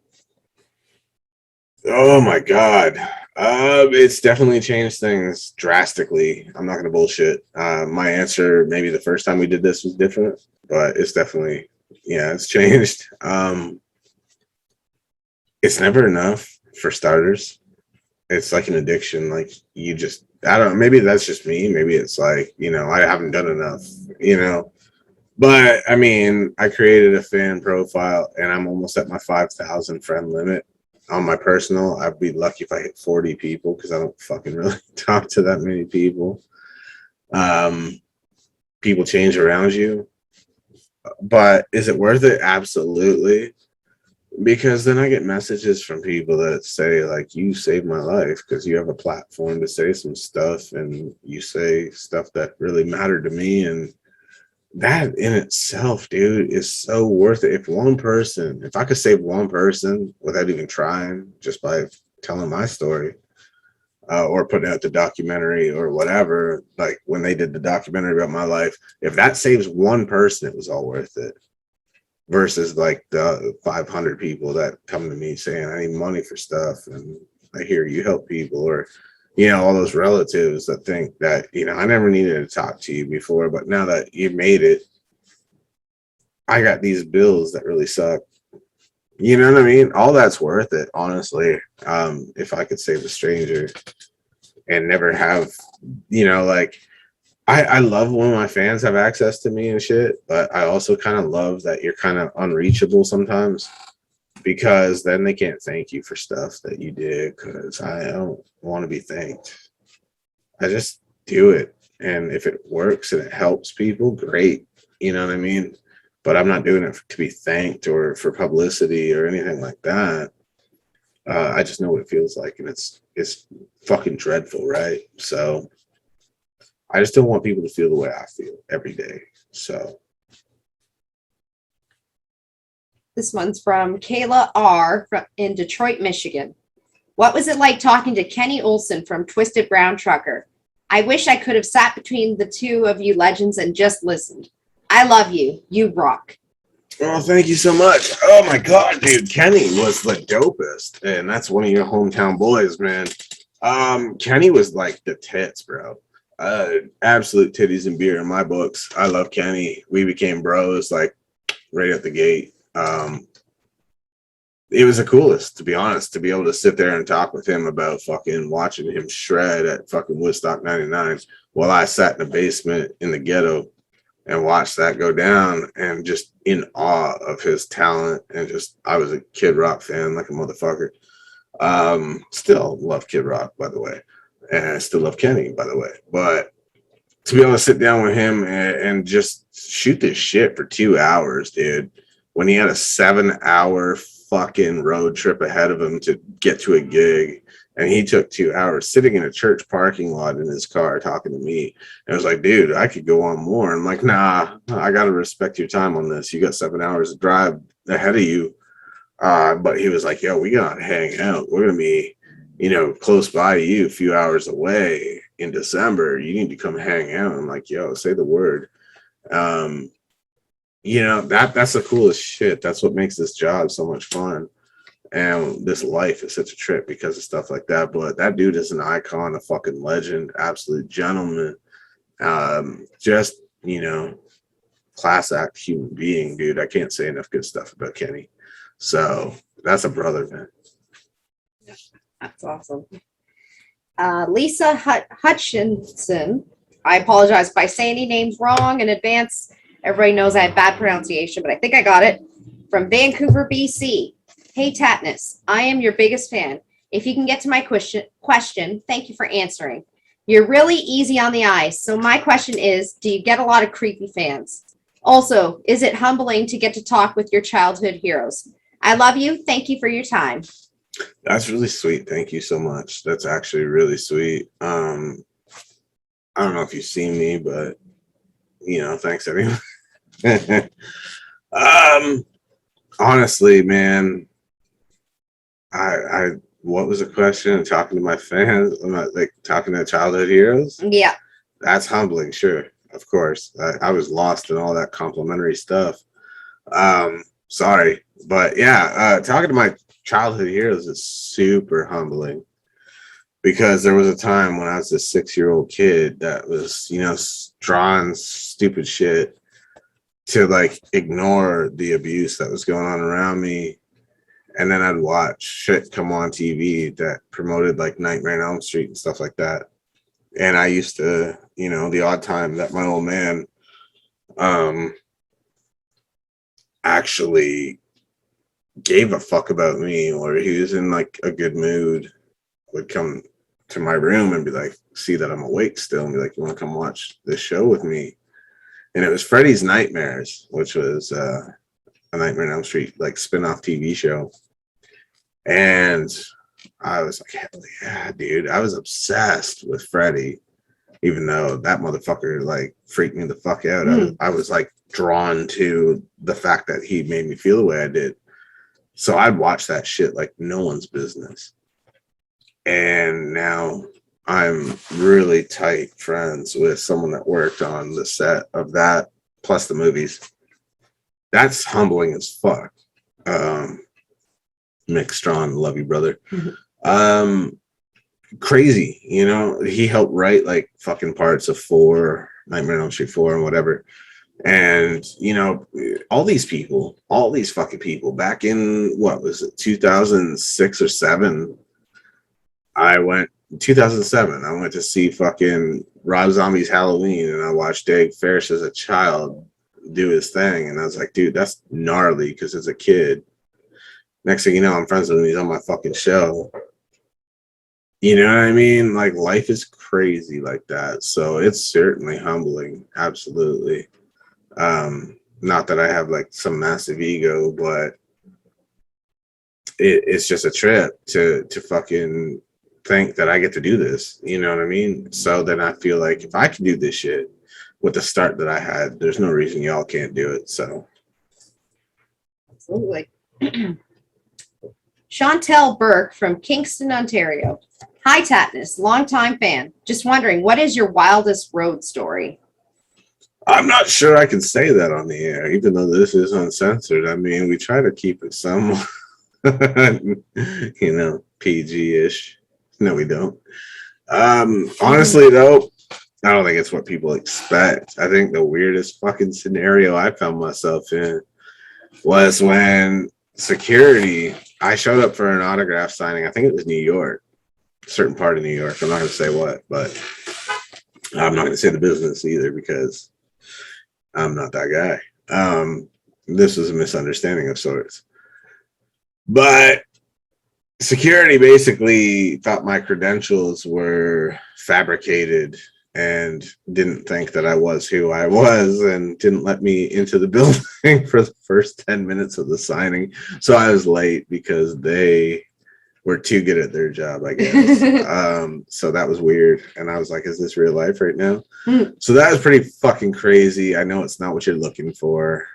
C: Oh my God. It's definitely changed things drastically. I'm not gonna bullshit. My answer, maybe the first time we did this was different, but it's definitely, yeah, it's changed. It's never enough, for starters. It's like an addiction. Like you just, I don't know, maybe that's just me. Maybe it's like, you know, I haven't done enough, you know. But I mean, I created a fan profile and I'm almost at my 5,000 friend limit. On my personal, I'd be lucky if I hit 40 people because I don't fucking really talk to that many people. People change around you. But is it worth it? Absolutely. Because then I get messages from people that say, like, you saved my life because you have a platform to say some stuff and you say stuff that really mattered to me. And that in itself, dude, is so worth it. If I could save one person without even trying, just by telling my story, or putting out the documentary or whatever, like when they did the documentary about my life, if that saves one person, it was all worth it. Versus like the 500 people that come to me saying, I need money for stuff, and I hear you help people, or you know, all those relatives that think that, you know, I never needed to talk to you before, but now that you made it, I got these bills that really suck. You know what I mean? All that's worth it, honestly. If I could save a stranger and never have, you know, like, I love when my fans have access to me and shit, but I also kind of love that you're kind of unreachable sometimes. Because then they can't thank you for stuff that you did, because I don't want to be thanked. I just do it. And if it works and it helps people, great. You know what I mean? But I'm not doing it to be thanked or for publicity or anything like that. I just know what it feels like, and it's fucking dreadful, right? So I just don't want people to feel the way I feel every day. So
D: This one's from Kayla R. in Detroit, Michigan. What was it like talking to Kenny Olson from Twisted Brown Trucker? I wish I could have sat between the two of you legends and just listened. I love you. You rock.
C: Oh, thank you so much. Oh my God, dude. Kenny was the dopest. And that's one of your hometown boys, man. Kenny was like the tits, bro. Absolute titties and beer in my books. I love Kenny. We became bros like right at the gate. it was the coolest, to be honest, to be able to sit there and talk with him about fucking watching him shred at fucking Woodstock 99 while I sat in the basement in the ghetto and watched that go down, and just in awe of his talent. And just, I was a Kid Rock fan like a motherfucker. Still love Kid Rock, by the way. And I still love Kenny, by the way. But to be able to sit down with him and just shoot this shit for 2 hours, dude, when he had a 7-hour fucking road trip ahead of him to get to a gig, and he took 2 hours sitting in a church parking lot in his car talking to me. And I was like, dude, I could go on more. I'm like, nah, I got to respect your time on this. You got 7 hours to drive ahead of you. But he was like, yo, we got to hang out. We're going to be, close by you, a few hours away in December. You need to come hang out. I'm like, yo, say the word. That's the coolest shit. That's what makes this job so much fun. And this life is such a trip because of stuff like that. But that dude is an icon, a fucking legend, absolute gentleman. Just, class act human being, dude. I can't say enough good stuff about Kenny. So that's a brother, man.
D: That's awesome. Lisa Hutchinson. I apologize if I say any names wrong in advance. Everybody knows I have bad pronunciation, but I think I got it. From Vancouver, BC. Hey, Tattness, I am your biggest fan. If you can get to my question, thank you for answering. You're really easy on the eyes. So my question is, do you get a lot of creepy fans? Also, is it humbling to get to talk with your childhood heroes? I love you. Thank you for your time.
C: That's really sweet. Thank you so much. That's actually really sweet. I don't know if you've seen me, but thanks anyway. Honestly, man, I what was the question? Talking to my fans, I'm not like talking to childhood heroes.
D: Yeah,
C: that's humbling. Sure, of course. I was lost in all that complimentary stuff. Sorry, but yeah, talking to my childhood heroes is super humbling, because there was a time when I was a 6-year-old kid that was, drawing stupid shit to like ignore the abuse that was going on around me. And then I'd watch shit come on TV that promoted like Nightmare on Elm Street and stuff like that. And I used to, the odd time that my old man actually gave a fuck about me, or he was in like a good mood, would come to my room and be like, see that I'm awake still, and be like, you want to come watch this show with me? And it was Freddy's Nightmares, which was a Nightmare on Elm Street like spin-off TV show. And I was like, hell yeah, dude. I was obsessed with Freddy, even though that motherfucker like freaked me the fuck out. I was like drawn to the fact that he made me feel the way I did. So I'd watch that shit like no one's business. And now I'm really tight friends with someone that worked on the set of that, plus the movies. That's humbling as fuck. Mick Strawn, love you, brother. Crazy, he helped write like fucking parts of Nightmare on Elm Street 4 and whatever. And all these fucking people back in, what was it, 2006 or 7? 2007, I went to see fucking Rob Zombie's Halloween, and I watched Dave Ferris as a child do his thing, and I was like, dude, that's gnarly, because as a kid, next thing you know, I'm friends with him, he's on my fucking show. You know what I mean? Like, life is crazy like that. So it's certainly humbling, absolutely. Not that I have like some massive ego, but it's just a trip to fucking think that I get to do this. You know what I mean? So then I feel like if I can do this shit with the start that I had, there's no reason y'all can't do it. So
D: absolutely. Chantel Burke from Kingston, Ontario. Hi, Tattness, longtime fan. Just wondering, what is your wildest road story?
C: I'm not sure I can say that on the air, even though this is uncensored. I mean, we try to keep it somewhat, PG-ish. No, we don't. Honestly, though, I don't think it's what people expect. I think the weirdest fucking scenario I found myself in was when security, I showed up for an autograph signing. I think it was New York, a certain part of New York. I'm not going to say what, but I'm not going to say the business either because I'm not that guy. This was a misunderstanding of sorts. But security basically thought my credentials were fabricated and didn't think that I was who I was and didn't let me into the building for the first 10 minutes of the signing. So I was late because they were too good at their job, I guess. So that was weird. And I was like, is this real life right now? So that was pretty fucking crazy. I know it's not what you're looking for.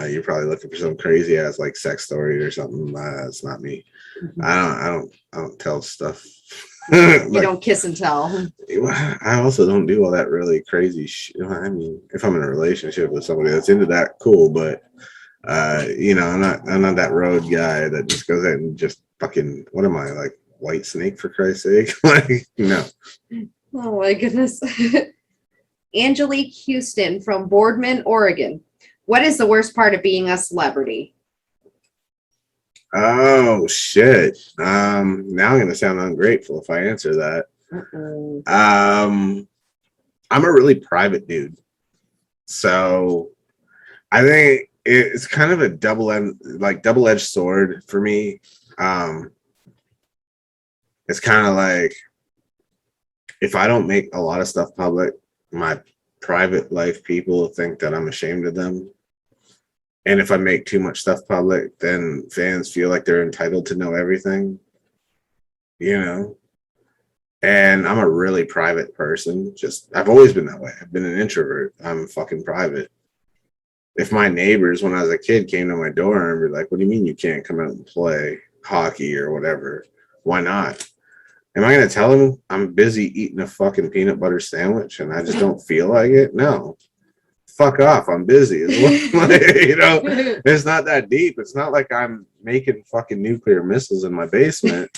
C: You're probably looking for some crazy ass like sex story or something. It's not me. I don't tell stuff.
D: You don't kiss and tell.
C: I also don't do all that really crazy shit. I mean, if I'm in a relationship with somebody that's into that, cool. But I'm not that road guy that just goes out and just fucking. What am I, like White Snake, for Christ's sake? Like, no.
D: Oh my goodness. Angelique Houston from Boardman, Oregon. What is the worst part of being a celebrity?
C: Oh shit. Now I'm gonna sound ungrateful if I answer that. I'm a really private dude. So I think it's kind of a double-edged sword for me. It's kind of like if I don't make a lot of stuff public, my private life people think that I'm ashamed of them. And if I make too much stuff public, then fans feel like they're entitled to know everything, And I'm a really private person. I've always been that way. I've been an introvert. I'm fucking private. If my neighbors, when I was a kid, came to my door and were like, what do you mean you can't come out and play hockey or whatever? Why not? Am I going to tell them I'm busy eating a fucking peanut butter sandwich and I just don't feel like it? No. Fuck off, I'm busy. It's not that deep. It's not like I'm making fucking nuclear missiles in my basement.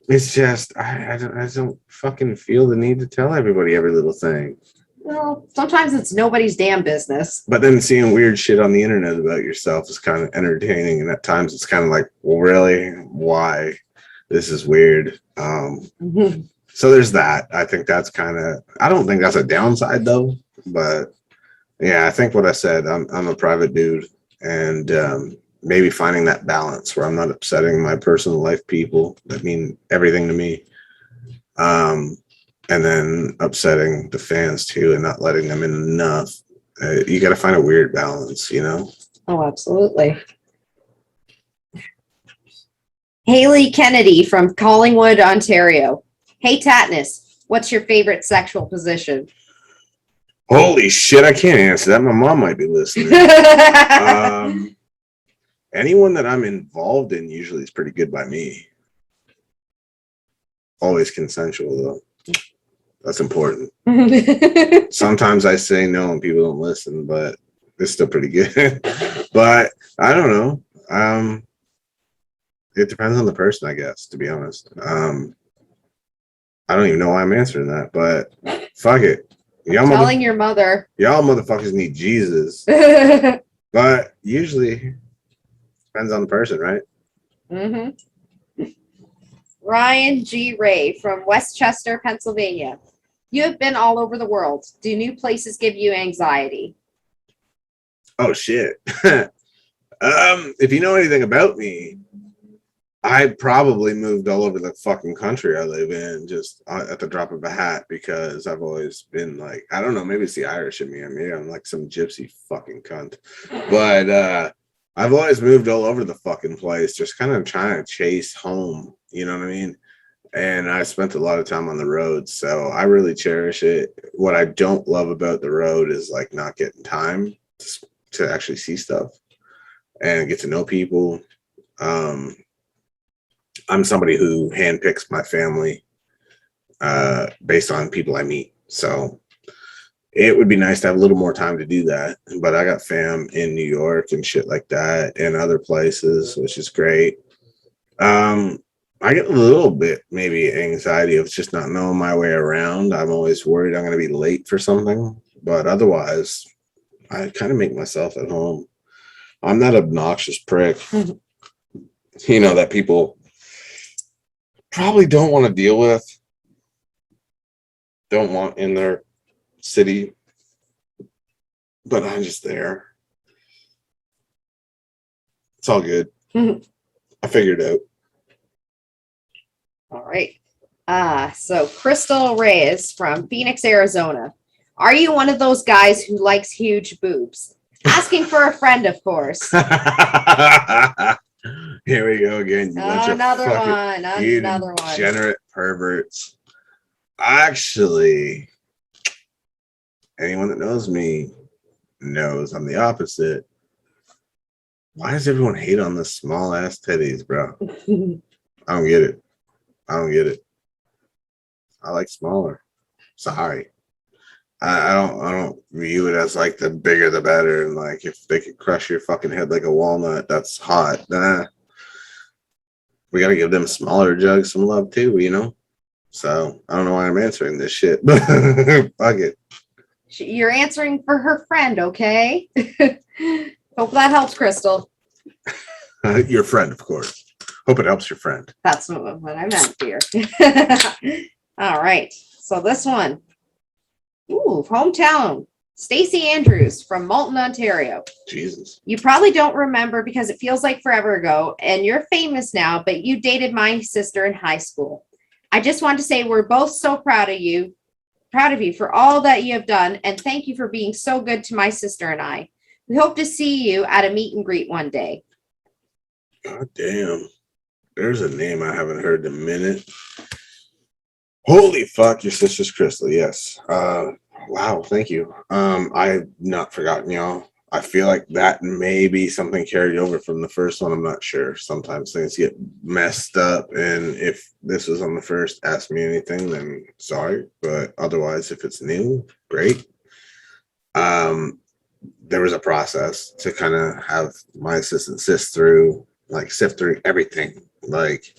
C: It's just I don't fucking feel the need to tell everybody every little thing.
D: Well, sometimes it's nobody's damn business.
C: But then seeing weird shit on the internet about yourself is kind of entertaining, and at times it's kind of like, well, really, why? This is weird. So there's that. I think that's I don't think that's a downside though, but yeah, I think what I said, I'm a private dude, and maybe finding that balance where I'm not upsetting my personal life people that mean everything to me, and then upsetting the fans too and not letting them in enough. You got to find a weird balance,
D: Oh, absolutely. Haley Kennedy from Collingwood, Ontario. Hey, Tattness, what's your favorite sexual position?
C: Holy shit, I can't answer that. My mom might be listening. Anyone that I'm involved in usually is pretty good by me. Always consensual, though. That's important. Sometimes I say no and people don't listen, but it's still pretty good. But I don't know. It depends on the person, I guess, to be honest. I don't even know why I'm answering that, but fuck it.
D: Telling your mother.
C: Y'all motherfuckers need Jesus. But usually depends on the person, right?
D: Mm-hmm. Ryan G. Ray from Westchester, Pennsylvania. You have been all over the world. Do new places give you anxiety?
C: Oh, shit. If you know anything about me, I probably moved all over the fucking country I live in just at the drop of a hat because I've always been like, I don't know, maybe it's the Irish in me. I mean, I'm like some gypsy fucking cunt. But I've always moved all over the fucking place, just kind of trying to chase home. You know what I mean? And I spent a lot of time on the road, so I really cherish it. What I don't love about the road is like not getting time to actually see stuff and get to know people. I'm somebody who handpicks my family based on people I meet. So it would be nice to have a little more time to do that. But I got fam in New York and shit like that and other places, which is great. I get a little bit maybe anxiety of just not knowing my way around. I'm always worried I'm going to be late for something. But otherwise, I kind of make myself at home. I'm that obnoxious prick you know, that people probably don't want to deal with, don't want in their city, but I'm just there. It's all good. I figured it out.
D: All right. So Crystal Reyes from Phoenix, Arizona. Are you one of those guys who likes huge boobs? Asking for a friend, of course.
C: Here we go again. You bunch of
D: Another
C: fucking
D: one.
C: you
D: Another one.
C: degenerate perverts. Actually, anyone that knows me knows I'm the opposite. Why does everyone hate on the small ass titties, bro? I don't get it. I don't get it. I like smaller. Sorry. I don't view it as like the bigger the better. And like if they could crush your fucking head like a walnut, that's hot. Nah. We gotta give them smaller jugs some love too, you know? So I don't know why I'm answering this shit, but fuck it.
D: You're answering for her friend, okay? Hope that helps, Crystal.
C: Your friend, of course. Hope it helps your friend.
D: That's what I meant, dear. All right. So this one. Ooh, hometown. Stacey Andrews from Malton, Ontario.
C: Jesus.
D: You probably don't remember because it feels like forever ago, and you're famous now, but you dated my sister in high school. I just want to say we're both so proud of you for all that you have done, and thank you for being so good to my sister and I. We hope to see you at a meet and greet one day.
C: God damn. There's a name I haven't heard in a minute. Holy fuck, your sister's Crystal. Yes. Wow, thank you. I've not forgotten y'all. I feel like that may be something carried over from the first one. I'm not sure. Sometimes things get messed up, and if this was on the first Ask Me Anything, then sorry. But otherwise, if it's new, great. There was a process to kind of have my assistant sift through everything, like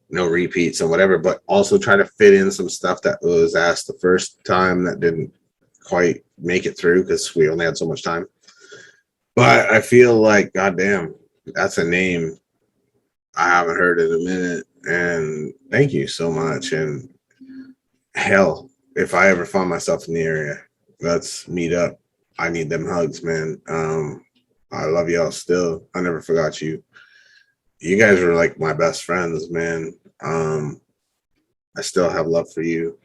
C: no repeats and whatever, but also try to fit in some stuff that was asked the first time that didn't quite make it through because we only had so much time. But I feel like, goddamn, that's a name I haven't heard in a minute. And thank you so much. And hell, if I ever find myself in the area, let's meet up. I need them hugs, man. I love y'all still. I never forgot you. You guys are like my best friends, man. I still have love for you.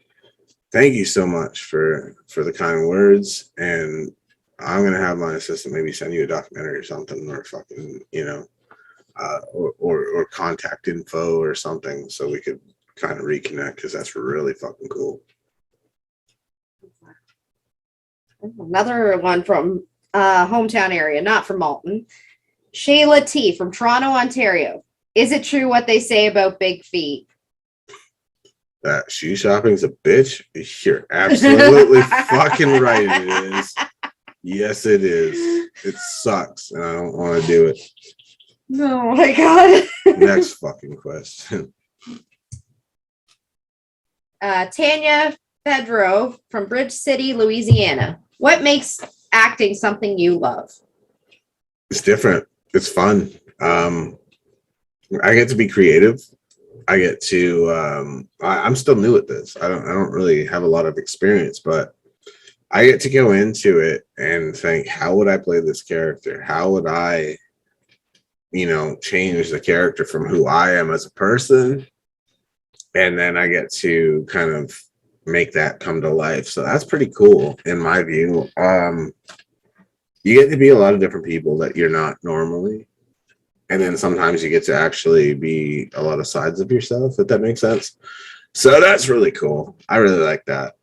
C: Thank you so much for the kind words. And I'm gonna have my assistant maybe send you a documentary or something, or fucking, you know, or contact info or something, so we could kind of reconnect, because that's really fucking cool.
D: Another one from hometown area, not from Malton. Shayla T from Toronto, Ontario. Is it true what they say about big feet?
C: That shoe shopping's a bitch? You're absolutely fucking right. It is. Yes, it is. It sucks, and I don't want to do it.
D: Oh my god.
C: Next fucking question.
D: Tanya Pedro from Bridge City, Louisiana. What makes acting something you love?
C: It's different. It's fun. I get to be creative. I get to I'm still new at this. I don't really have a lot of experience, but I get to go into it and think, how would I play this character? How would I, you know, change the character from who I am as a person? And then I get to kind of make that come to life. So that's pretty cool in my view. You get to be a lot of different people that you're not normally. And then sometimes you get to actually be a lot of sides of yourself, if that makes sense. So that's really cool. I really like that.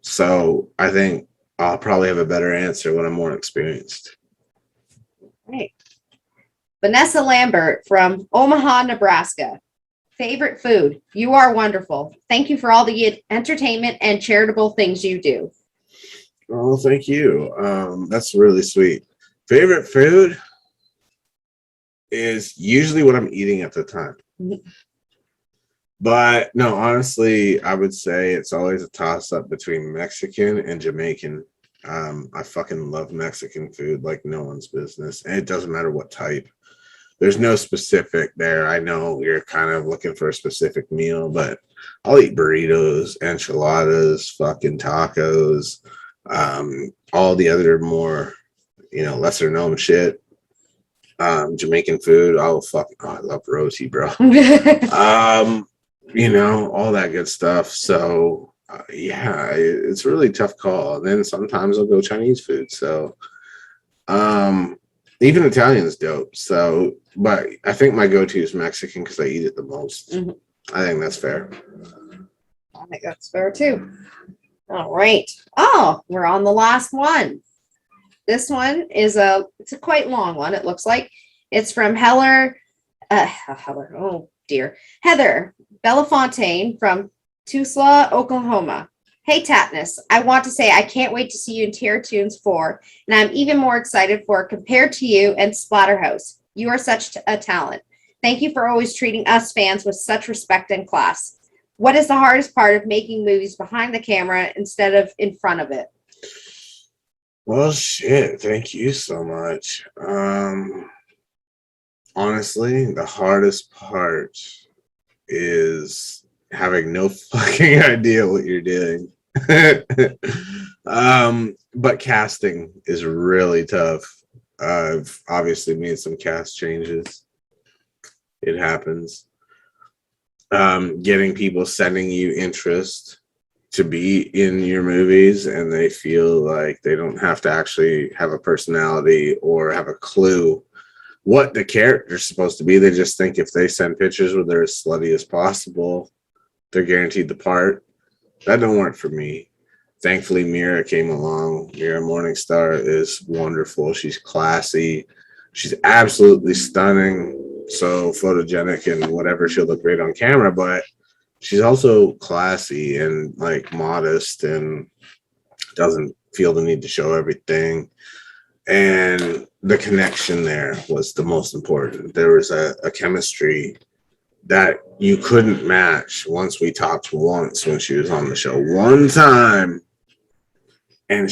C: So I think I'll probably have a better answer when I'm more experienced.
D: Right. Vanessa Lambert from Omaha, Nebraska. Favorite food? You are wonderful. Thank you for all the entertainment and charitable things you do.
C: Oh, thank you. That's really sweet. Favorite food is usually what I'm eating at the time. But no, honestly, I would say it's always a toss-up between Mexican and Jamaican. I fucking love Mexican food like no one's business. And it doesn't matter what type. there's no specific there. I know you're kind of looking for a specific meal, but I'll eat burritos, enchiladas, fucking tacos, all the other more, lesser known shit. Jamaican food. Oh, I love roti, bro. All that good stuff. So yeah, it's a really tough call. And then sometimes I'll go Chinese food. So even Italian's dope. So, but I think my go-to is Mexican because I eat it the most.
D: Mhm.
C: I think that's fair.
D: I think that's fair too. All right. Oh, we're on the last one. This one is it's a quite long one. It looks like it's from Heather Belafontaine from Tulsa, Oklahoma. Hey, Tattness, I want to say I can't wait to see you in Terror Tunes 4, and I'm even more excited for it compared to you and Splatterhouse. You are such a talent. Thank you for always treating us fans with such respect and class. What is the hardest part of making movies behind the camera instead of in front of it?
C: Well, shit. Thank you so much. Honestly, the hardest part is having no fucking idea what you're doing. But casting is really tough. I've obviously made some cast changes. It happens. Getting people sending you interest to be in your movies and they feel like they don't have to actually have a personality or have a clue what the character's supposed to be. They just think if they send pictures where they're as slutty as possible, they're guaranteed the part. That don't work for me. Thankfully, Mira came along. Mira Morningstar is wonderful. She's classy. She's absolutely stunning. So photogenic and whatever. She'll look great on camera, but she's also classy and like modest and doesn't feel the need to show everything. And the connection there was the most important. There was a chemistry that you couldn't match. Once we talked once when she was on the show one time, and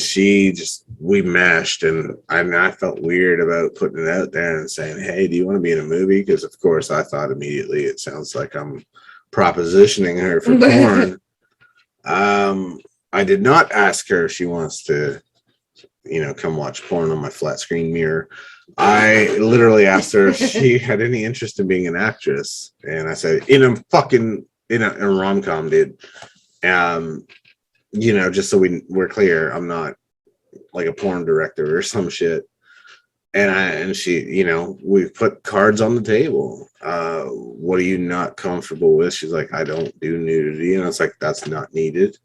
C: we meshed, and I felt weird about putting it out there and saying, hey, do you want to be in a movie? Because of course I thought immediately it sounds like I'm propositioning her for porn. I did not ask her if she wants to come watch porn on my flat screen mirror. I literally asked her if she had any interest in being an actress, and I said in a rom-com, dude. Just so we're clear, I'm not like a porn director or some shit. And she, we put cards on the table. What are you not comfortable with? She's like, I don't do nudity, and it's like that's not needed.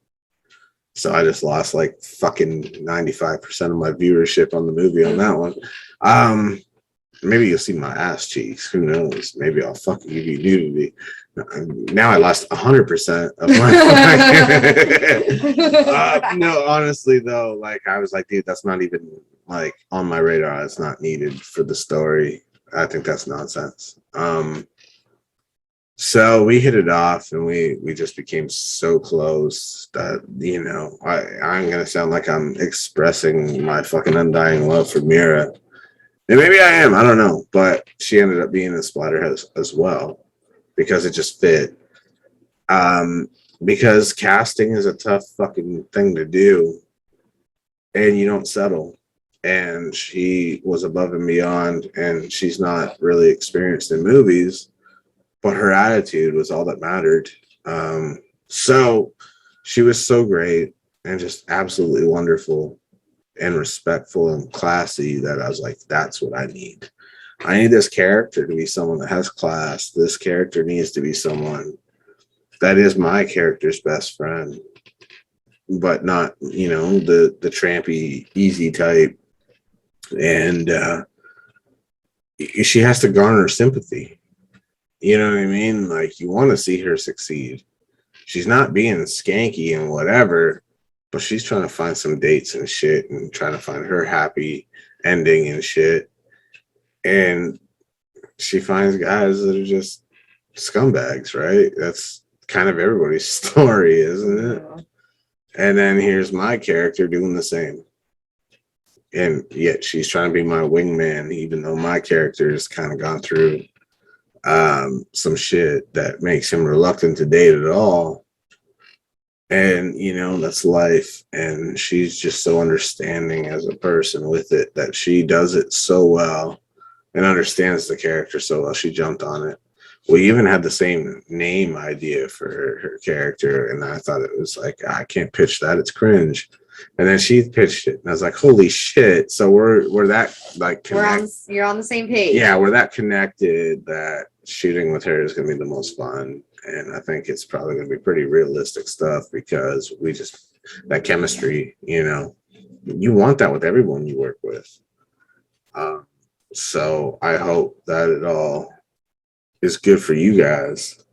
C: So I just lost like fucking 95% of my viewership on the movie on that one. Maybe you'll see my ass cheeks. Who knows? Maybe I'll fucking give you nudity. Now I lost 100% of my. No, honestly though, like I was like, dude, that's not even like on my radar. It's not needed for the story. I think that's nonsense. So we hit it off, and we just became so close that I'm gonna sound like I'm expressing my fucking undying love for Mira, and maybe I am. I don't know, but she ended up being in Splatterhouse as well because it just fit. Because casting is a tough fucking thing to do, and you don't settle. And she was above and beyond, and she's not really experienced in movies. But her attitude was all that mattered. So she was so great and just absolutely wonderful and respectful and classy that I was like, that's what I need. I need this character to be someone that has class. This character needs to be someone that is my character's best friend, but not, the trampy, easy type. And she has to garner sympathy. You know what I mean? Like, you want to see her succeed. She's not being skanky and whatever, but she's trying to find some dates and shit and trying to find her happy ending and shit. And she finds guys that are just scumbags, right? That's kind of everybody's story, isn't it? And then here's my character doing the same. and yet she's trying to be my wingman, even though my character has kind of gone through some shit that makes him reluctant to date at all. And that's life, and she's just so understanding as a person with it, that she does it so well and understands the character so well. She jumped on it. We even had the same name idea for her character, and I thought it was like, I can't pitch that, it's cringe. And then she pitched it, and I was like, holy shit. So we're that like
D: you're on the same page.
C: Yeah, we're that connected that shooting with her is going to be the most fun. And I think it's probably going to be pretty realistic stuff, because we just, that chemistry, you want that with everyone you work with. So I hope that it all is good for you guys.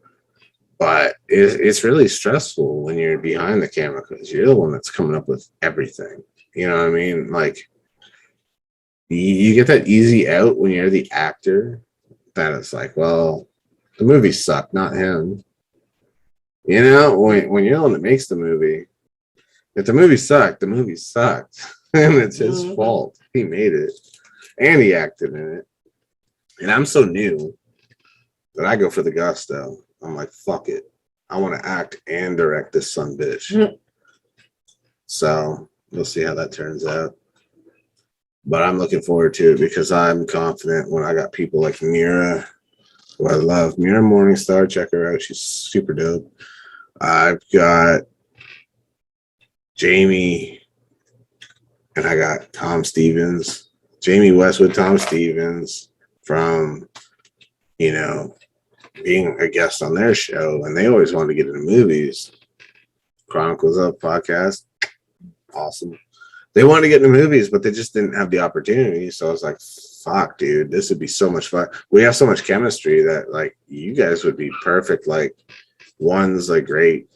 C: But it's really stressful when you're behind the camera, because you're the one that's coming up with everything. You know what I mean? Like, you get that easy out when you're the actor, that it's like, well, the movie sucked, not him. When you're the one that makes the movie, if the movie sucked, the movie sucked. And it's his fault. He made it. And he acted in it. And I'm so new that I go for the gusto. I'm like, fuck it. I want to act and direct this son bitch. So we'll see how that turns out. But I'm looking forward to it, because I'm confident when I got people like Mira, who I love. Mira Morningstar, check her out. She's super dope. I've got Jamie, and I got Tom Stevens. Jamie Westwood, Tom Stevens, from, being a guest on their show, and they always wanted to get into movies. Chronicles of podcast, awesome. They wanted to get into movies, but they just didn't have the opportunity. So I was like, fuck, dude, this would be so much fun. We have so much chemistry that, like, you guys would be perfect. Like, one's a great,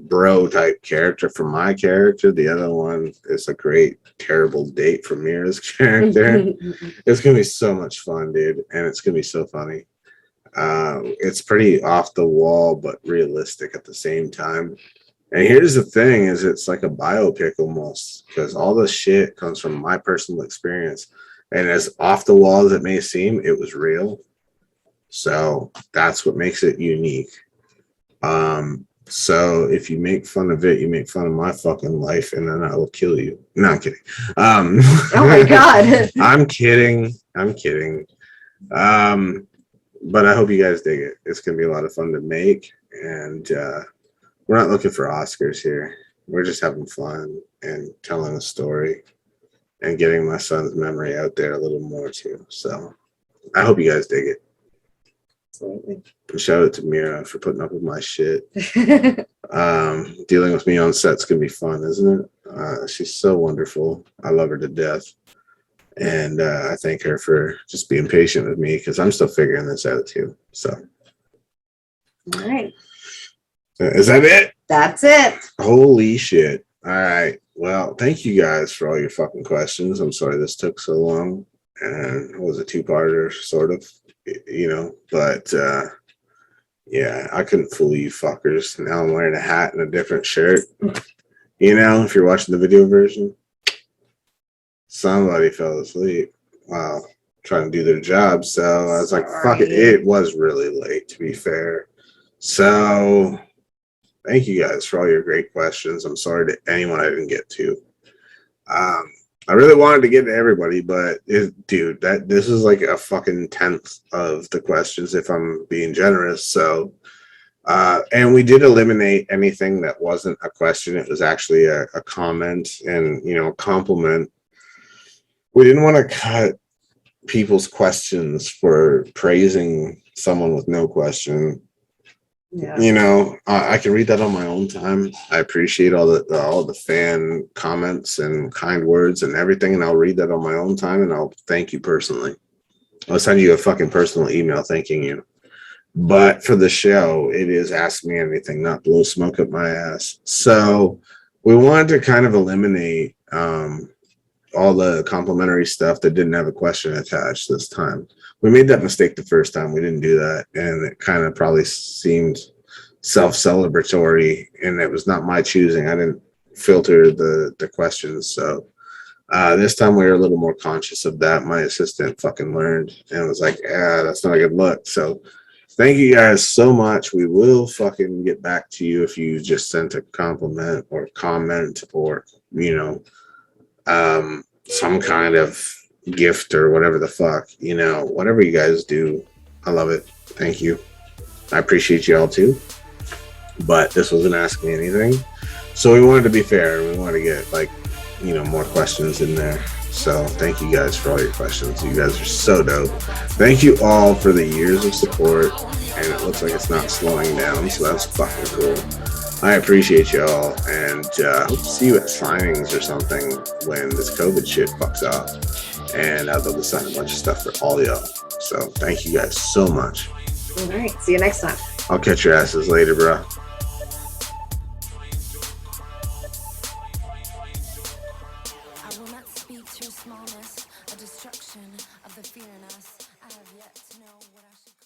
C: bro type character for my character. The other one is a great terrible date for Mira's character. It's gonna be so much fun, dude, and it's gonna be so funny. It's pretty off the wall but realistic at the same time. And here's the thing, is it's like a biopic almost, because all the shit comes from my personal experience, and as off the wall as it may seem, it was real. So that's what makes it unique. So if you make fun of it, you make fun of my fucking life, and then I will kill you. No, I'm kidding.
D: Oh my God.
C: I'm kidding. But I hope you guys dig it. It's going to be a lot of fun to make. And we're not looking for Oscars here. We're just having fun and telling a story and getting my son's memory out there a little more too. So I hope you guys dig it.
D: Absolutely.
C: Shout out to Mira for putting up with my shit. Dealing with me on set's going to be fun, isn't it? She's so wonderful. I love her to death. And I thank her for just being patient with me, because I'm still figuring this out too. So,
D: All right.
C: Is that it?
D: That's it.
C: Holy shit. All right. Well, thank you guys for all your fucking questions. I'm sorry this took so long. And it was a two-parter, sort of, but yeah, I couldn't fool you fuckers. Now I'm wearing a hat and a different shirt. If you're watching the video version. Somebody fell asleep while trying to do their job. So I was like, fuck it. It was really late, to be fair. So thank you guys for all your great questions. I'm sorry to anyone I didn't get to. I really wanted to get to everybody, but dude, this is like a fucking tenth of the questions, if I'm being generous. So, and we did eliminate anything that wasn't a question. It was actually a comment and, a compliment. We didn't want to cut people's questions for praising someone with no question. Yeah. I can read that on my own time. I appreciate all the fan comments and kind words and everything, and I'll read that on my own time, and I'll thank you personally. I'll send you a fucking personal email thanking you. But for the show, it is Ask Me Anything, not blow smoke up my ass. So we wanted to kind of eliminate all the complimentary stuff that didn't have a question attached this time. We made that mistake the first time. We didn't do that, and it kind of probably seemed self-celebratory, and it was not my choosing. I didn't filter the questions, so This time we were a little more conscious of that. My assistant fucking learned and was like, "Yeah, that's not a good look." So thank you guys so much. We will fucking get back to you if you just sent a compliment or comment or, you know, some kind of gift or whatever the fuck, you know, whatever you guys do. I love it. Thank you. I appreciate you all too. But this wasn't asking anything. So we wanted to be fair. We wanted to get like, you know, more questions in there. So thank you guys for all your questions. You guys are so dope. Thank you all for the years of support. And it looks like it's not slowing down. So that's fucking cool. I appreciate y'all. And hope to see you at signings or something when this COVID shit fucks up. And I'd love to sign a bunch of stuff for all y'all. So thank you guys so much.
D: All right. See you next time.
C: I'll catch your asses later, bro.
B: I will not speak to your smallness, a destruction of the fear in us. I have yet to know what I should